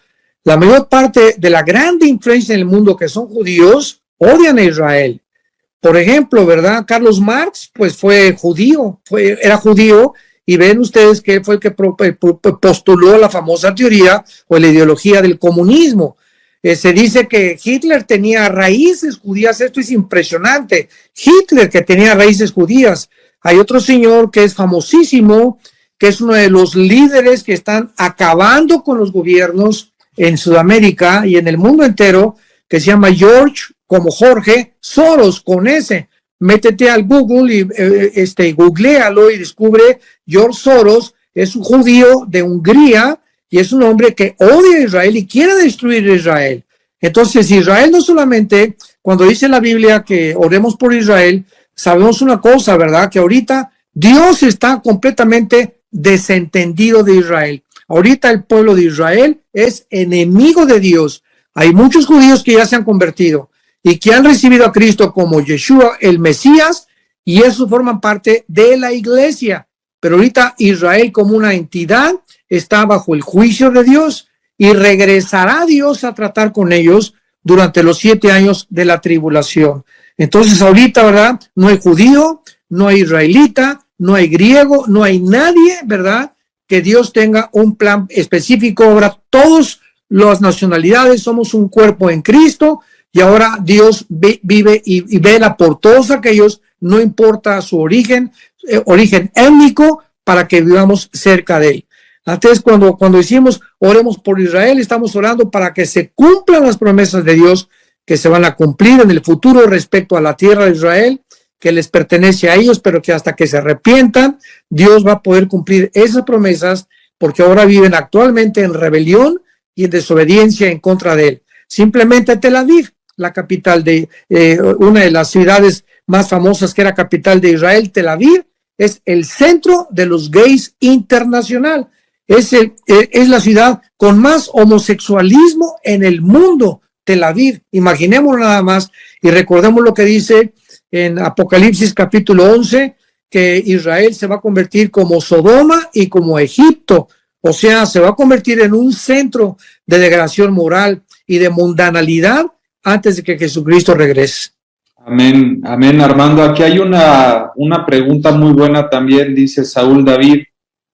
S1: La mayor parte de la grande influencia en el mundo que son judíos odian a Israel. Por ejemplo, ¿verdad? Carlos Marx, pues fue judío, era judío, y ven ustedes que fue el que postuló la famosa teoría o la ideología del comunismo. Se dice que Hitler tenía raíces judías, esto es impresionante. Hitler que tenía raíces judías. Hay otro señor que es famosísimo, que es uno de los líderes que están acabando con los gobiernos en Sudamérica y en el mundo entero, que se llama George, como Jorge Soros, con ese. Métete al Google y googlealo y descubre George Soros, es un judío de Hungría y es un hombre que odia a Israel y quiere destruir a Israel. Entonces, Israel no solamente, cuando dice la Biblia que oremos por Israel, sabemos una cosa, ¿verdad? Que ahorita Dios está completamente desentendido de Israel. Ahorita el pueblo de Israel es enemigo de Dios. Hay muchos judíos que ya se han convertido y que han recibido a Cristo como Yeshua, el Mesías, y eso forman parte de la iglesia. Pero ahorita Israel como una entidad está bajo el juicio de Dios y regresará Dios a tratar con ellos durante los 7 años de la tribulación. Entonces ahorita, ¿verdad? No hay judío, no hay israelita, no hay griego, no hay nadie, ¿verdad? Que Dios tenga un plan específico. Ahora todas las nacionalidades somos un cuerpo en Cristo y ahora Dios vive y vela por todos aquellos, no importa su origen étnico, para que vivamos cerca de él. Antes, cuando decimos oremos por Israel, estamos orando para que se cumplan las promesas de Dios que se van a cumplir en el futuro respecto a la tierra de Israel, que les pertenece a ellos, pero que hasta que se arrepientan, Dios va a poder cumplir esas promesas, porque ahora viven actualmente en rebelión y en desobediencia en contra de él. Simplemente Tel Aviv, la capital de una de las ciudades más famosas que era capital de Israel, Tel Aviv, es el centro de los gays internacional. Es la ciudad con más homosexualismo en el mundo, Tel Aviv. Imaginemos nada más y recordemos lo que dice en Apocalipsis capítulo 11, que Israel se va a convertir como Sodoma y como Egipto. O sea, se va a convertir en un centro de degradación moral y de mundanalidad antes de que Jesucristo regrese.
S3: Amén, amén, Armando. Aquí hay una pregunta muy buena también, dice Saúl David.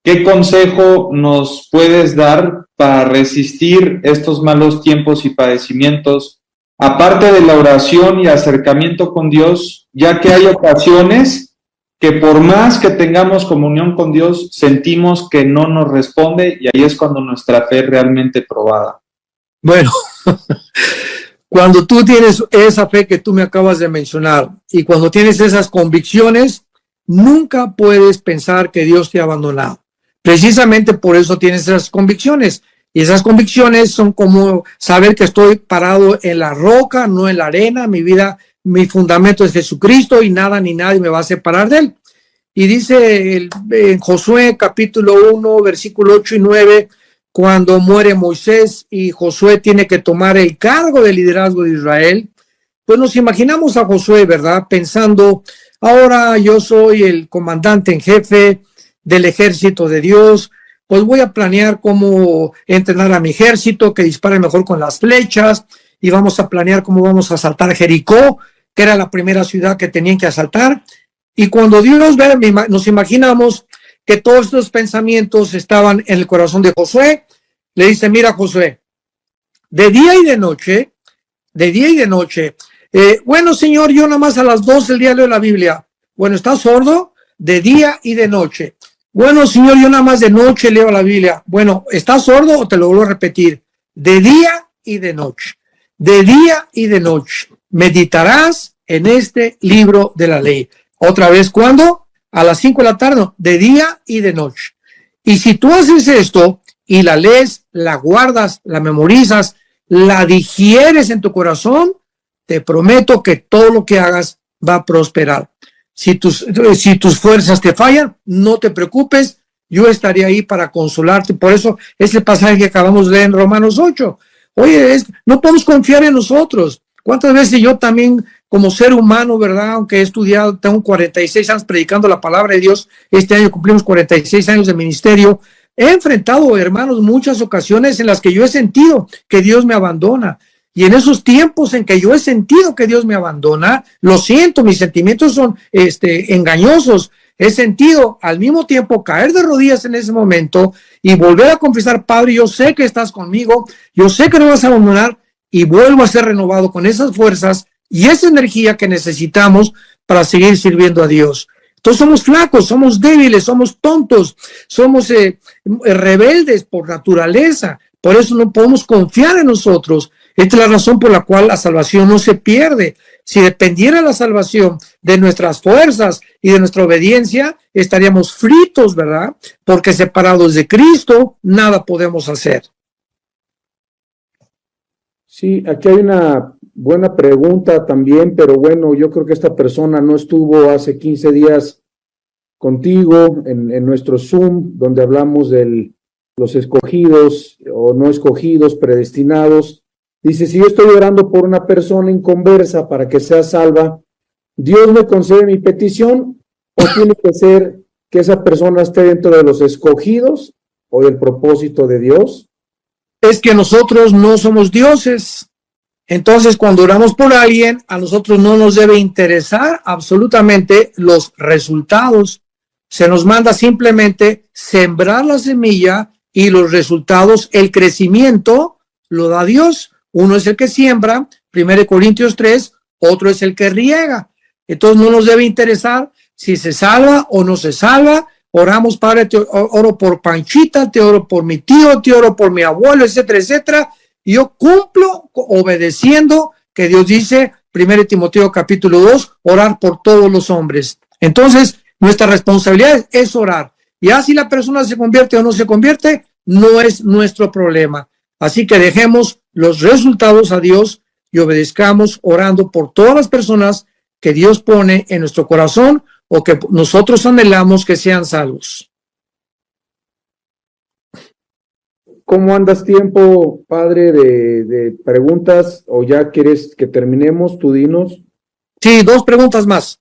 S3: ¿Qué consejo nos puedes dar para resistir estos malos tiempos y padecimientos, aparte de la oración y acercamiento con Dios, ya que hay ocasiones que por más que tengamos comunión con Dios, sentimos que no nos responde y ahí es cuando nuestra fe es realmente probada?
S1: Bueno, cuando tú tienes esa fe que tú me acabas de mencionar y cuando tienes esas convicciones, nunca puedes pensar que Dios te ha abandonado. Precisamente por eso tienes esas convicciones. Y esas convicciones son como saber que estoy parado en la roca, no en la arena. Mi vida, mi fundamento es Jesucristo y nada ni nadie me va a separar de él. Y dice en Josué capítulo 1, versículo 8 y 9, cuando muere Moisés y Josué tiene que tomar el cargo de liderazgo de Israel, pues nos imaginamos a Josué, ¿verdad? Pensando, ahora yo soy el comandante en jefe del ejército de Dios, pues voy a planear cómo entrenar a mi ejército, que dispare mejor con las flechas, y vamos a planear cómo vamos a asaltar Jericó, que era la primera ciudad que tenían que asaltar. Y cuando Dios ve, nos imaginamos que todos estos pensamientos estaban en el corazón de Josué. Le dice, mira Josué, de día y de noche, bueno Señor, yo nada más a las 12 del día leo la Biblia. Bueno, ¿estás sordo? De día y de noche. Bueno, Señor, yo nada más de noche leo la Biblia. Bueno, ¿estás sordo o te lo vuelvo a repetir? De día y de noche. De día y de noche. Meditarás en este libro de la ley. Otra vez, ¿cuándo? A las 5 de la tarde, no, de día y de noche. Y si tú haces esto y la lees, la guardas, la memorizas, la digieres en tu corazón, te prometo que todo lo que hagas va a prosperar. Si tus fuerzas te fallan, no te preocupes, yo estaré ahí para consolarte. Por eso es el pasaje que acabamos de leer en Romanos 8. Oye, no podemos confiar en nosotros. ¿Cuántas veces yo también, como ser humano, verdad, aunque he estudiado, tengo 46 años predicando la palabra de Dios, este año cumplimos 46 años de ministerio, he enfrentado, hermanos, muchas ocasiones en las que yo he sentido que Dios me abandona. Y en esos tiempos en que yo he sentido que Dios me abandona, lo siento, mis sentimientos son engañosos. He sentido al mismo tiempo caer de rodillas en ese momento y volver a confesar, Padre, yo sé que estás conmigo, yo sé que no vas a abandonar, y vuelvo a ser renovado con esas fuerzas y esa energía que necesitamos para seguir sirviendo a Dios. Entonces somos flacos, somos débiles, somos tontos, somos rebeldes por naturaleza. Por eso no podemos confiar en nosotros. Esta es la razón por la cual la salvación no se pierde. Si dependiera la salvación de nuestras fuerzas y de nuestra obediencia, estaríamos fritos, ¿verdad? Porque separados de Cristo, nada podemos hacer.
S4: Sí, aquí hay una buena pregunta también, pero bueno, yo creo que esta persona no estuvo hace 15 días contigo en nuestro Zoom, donde hablamos de los escogidos o no escogidos, predestinados. Dice, si yo estoy orando por una persona inconversa para que sea salva, ¿Dios me concede mi petición o tiene que ser que esa persona esté dentro de los escogidos o del propósito de Dios?
S1: Es que nosotros no somos dioses. Entonces, cuando oramos por alguien, a nosotros no nos debe interesar absolutamente los resultados. Se nos manda simplemente sembrar la semilla y los resultados, el crecimiento, lo da Dios. Uno es el que siembra, 1 Corintios 3, otro es el que riega. Entonces, no nos debe interesar si se salva o no se salva. Oramos, Padre, te oro por Panchita, te oro por mi tío, te oro por mi abuelo, etcétera, etcétera. Y yo cumplo obedeciendo que Dios dice, 1 Timoteo capítulo 2, orar por todos los hombres. Entonces, nuestra responsabilidad es orar. Y así la persona se convierte o no se convierte, no es nuestro problema. Así que dejemos los resultados a Dios y obedezcamos orando por todas las personas que Dios pone en nuestro corazón o que nosotros anhelamos que sean salvos.
S4: ¿Cómo andas tiempo, padre, de preguntas? ¿O ya quieres que terminemos? Tú dinos.
S1: Sí, 2 preguntas más.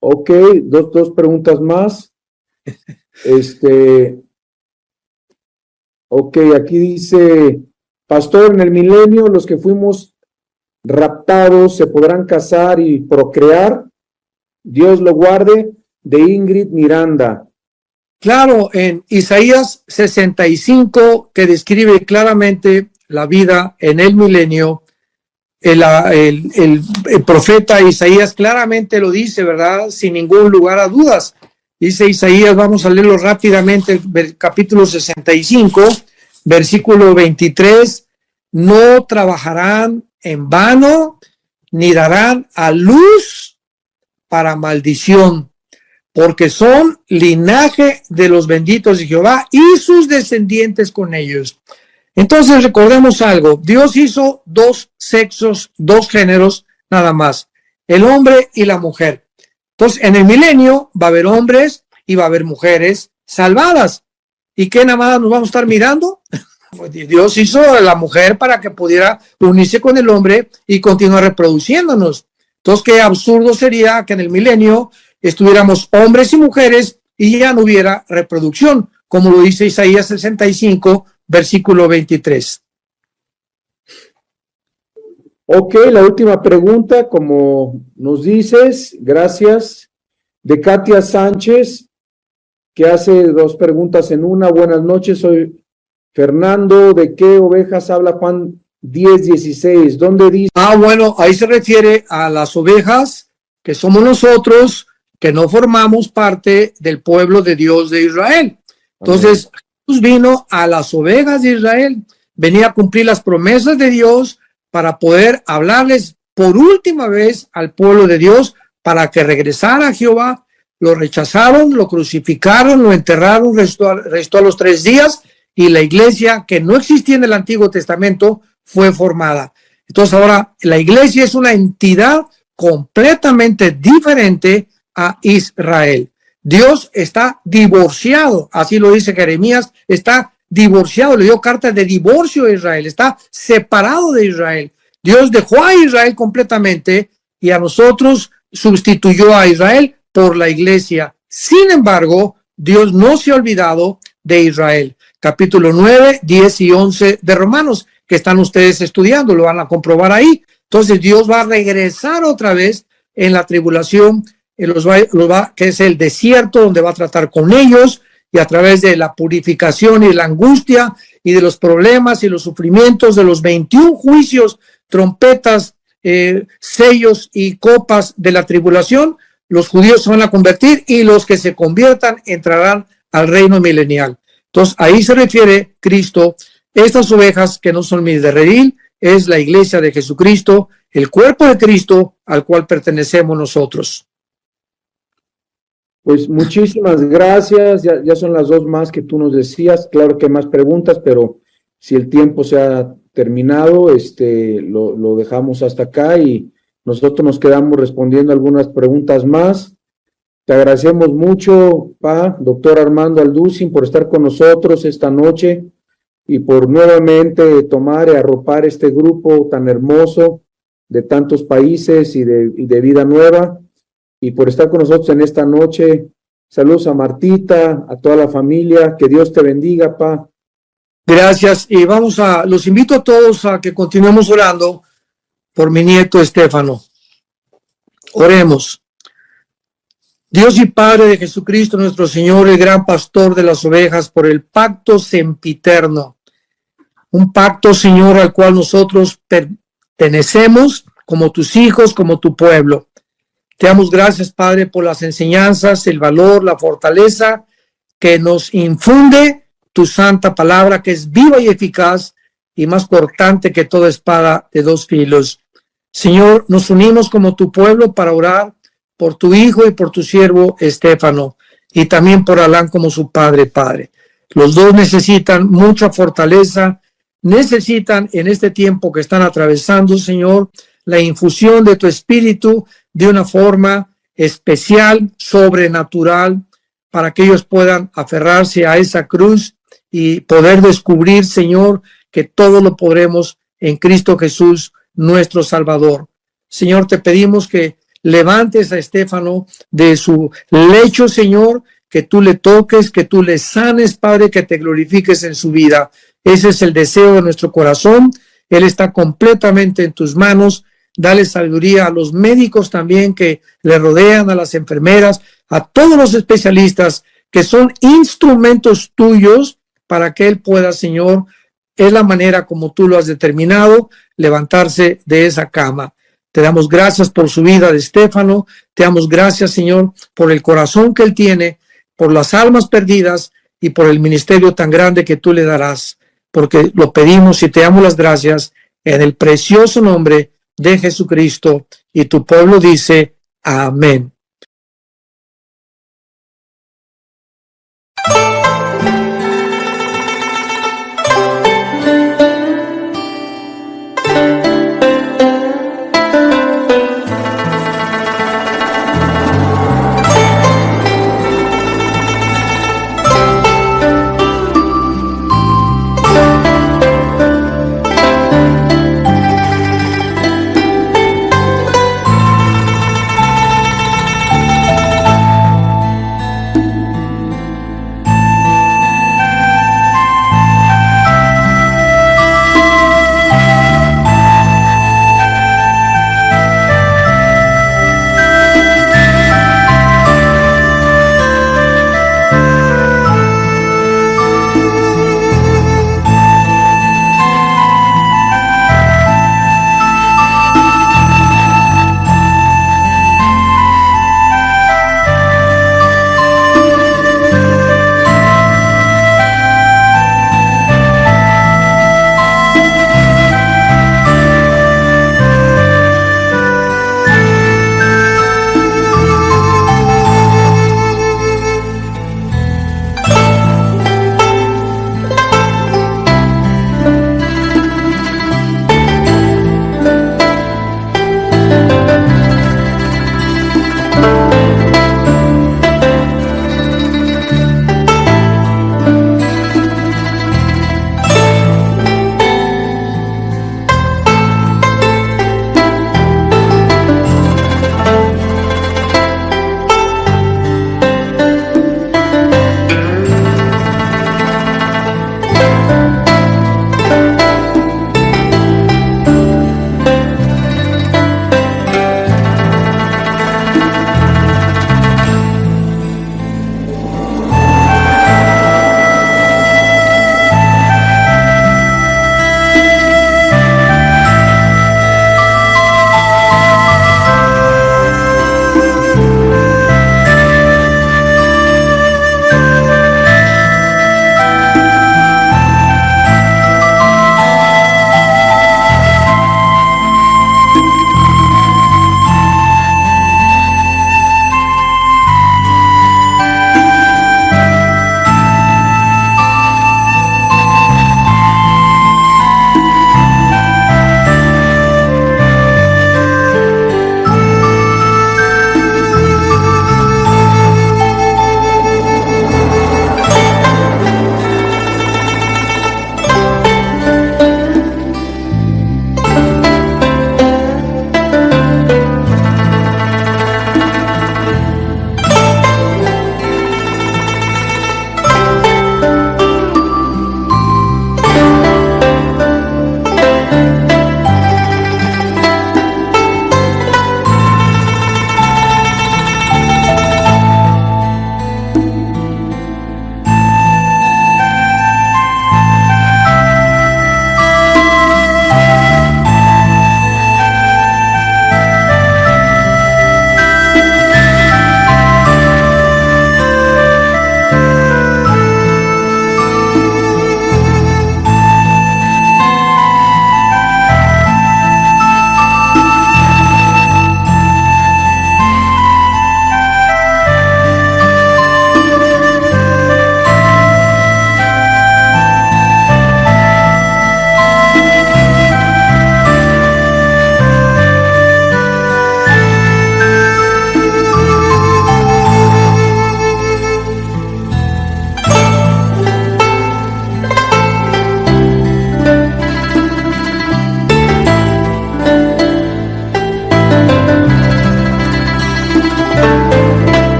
S4: Ok, dos preguntas más. Ok, aquí dice, pastor, en el milenio los que fuimos raptados se podrán casar y procrear. Dios lo guarde, de Ingrid Miranda.
S1: Claro, en Isaías 65, que describe claramente la vida en el milenio, el profeta Isaías claramente lo dice, ¿verdad? Sin ningún lugar a dudas. Dice Isaías, vamos a leerlo rápidamente, capítulo 65, versículo 23, no trabajarán en vano, ni darán a luz para maldición, porque son linaje de los benditos de Jehová y sus descendientes con ellos. Entonces recordemos algo, Dios hizo 2 sexos, 2 géneros nada más, el hombre y la mujer. Entonces en el milenio va a haber hombres y va a haber mujeres salvadas. ¿Y qué nada más nos vamos a estar mirando? Pues Dios hizo a la mujer para que pudiera unirse con el hombre y continuar reproduciéndonos. Entonces qué absurdo sería que en el milenio estuviéramos hombres y mujeres y ya no hubiera reproducción, como lo dice Isaías 65, versículo 23.
S4: Ok, la última pregunta, como nos dices, gracias, de Katia Sánchez, que hace 2 preguntas en una. Buenas noches, soy Fernando. ¿De qué ovejas habla Juan 10:16? ¿Dónde dice?
S1: Bueno, ahí se refiere a las ovejas que somos nosotros, que no formamos parte del pueblo de Dios de Israel. Entonces, Jesús vino a las ovejas de Israel, venía a cumplir las promesas de Dios para poder hablarles por última vez al pueblo de Dios para que regresara a Jehová. Lo rechazaron, lo crucificaron, lo enterraron, restó a los 3 días y la iglesia que no existía en el Antiguo Testamento fue formada. Entonces ahora la iglesia es una entidad completamente diferente a Israel. Dios está divorciado, así lo dice Jeremías, está divorciado, le dio carta de divorcio a Israel, está separado de Israel. Dios dejó a Israel completamente y a nosotros sustituyó a Israel por la iglesia. Sin embargo, Dios no se ha olvidado de Israel. Capítulo 9, 10 y 11 de Romanos, que están ustedes estudiando, lo van a comprobar ahí. Entonces Dios va a regresar otra vez en la tribulación, que es el desierto, donde va a tratar con ellos, y a través de la purificación y la angustia y de los problemas y los sufrimientos de los 21 juicios, trompetas, sellos y copas de la tribulación, los judíos se van a convertir y los que se conviertan entrarán al reino milenial. Entonces ahí se refiere Cristo. Estas ovejas que no son mis de redil es la iglesia de Jesucristo, el cuerpo de Cristo al cual pertenecemos nosotros.
S4: Pues muchísimas gracias, ya son las 2 más que tú nos decías, claro que hay más preguntas, pero si el tiempo se ha terminado, lo dejamos hasta acá y nosotros nos quedamos respondiendo algunas preguntas más. Te agradecemos mucho, doctor Armando Alducin, por estar con nosotros esta noche y por nuevamente tomar y arropar este grupo tan hermoso de tantos países y de vida nueva, y por estar con nosotros en esta noche. Saludos a Martita, a toda la familia, que Dios te bendiga, Pa.
S1: Gracias, y los invito a todos a que continuemos orando por mi nieto Estefano. Oremos. Dios y Padre de Jesucristo, nuestro Señor, el gran pastor de las ovejas, por el pacto sempiterno, un pacto, Señor, al cual nosotros pertenecemos como tus hijos, como tu pueblo. Te damos gracias, Padre, por las enseñanzas, el valor, la fortaleza que nos infunde tu santa palabra, que es viva y eficaz y más cortante que toda espada de 2 filos. Señor, nos unimos como tu pueblo para orar por tu hijo y por tu siervo Estefano, y también por Alan como su padre. Los dos necesitan mucha fortaleza, necesitan en este tiempo que están atravesando, Señor, la infusión de tu espíritu de una forma especial, sobrenatural, para que ellos puedan aferrarse a esa cruz y poder descubrir, Señor, que todo lo podremos en Cristo Jesús, nuestro Salvador. Señor, te pedimos que levantes a Estefano de su lecho, Señor, que tú le toques, que tú le sanes, Padre, que te glorifiques en su vida. Ese es el deseo de nuestro corazón. Él está completamente en tus manos. Dale sabiduría a los médicos también que le rodean, a las enfermeras, a todos los especialistas que son instrumentos tuyos para que él pueda, Señor, es la manera como tú lo has determinado, levantarse de esa cama. Te damos gracias por su vida de Estefano, te damos gracias, Señor, por el corazón que él tiene, por las almas perdidas y por el ministerio tan grande que tú le darás, porque lo pedimos y te damos las gracias en el precioso nombre de Jesucristo, y tu pueblo dice amén.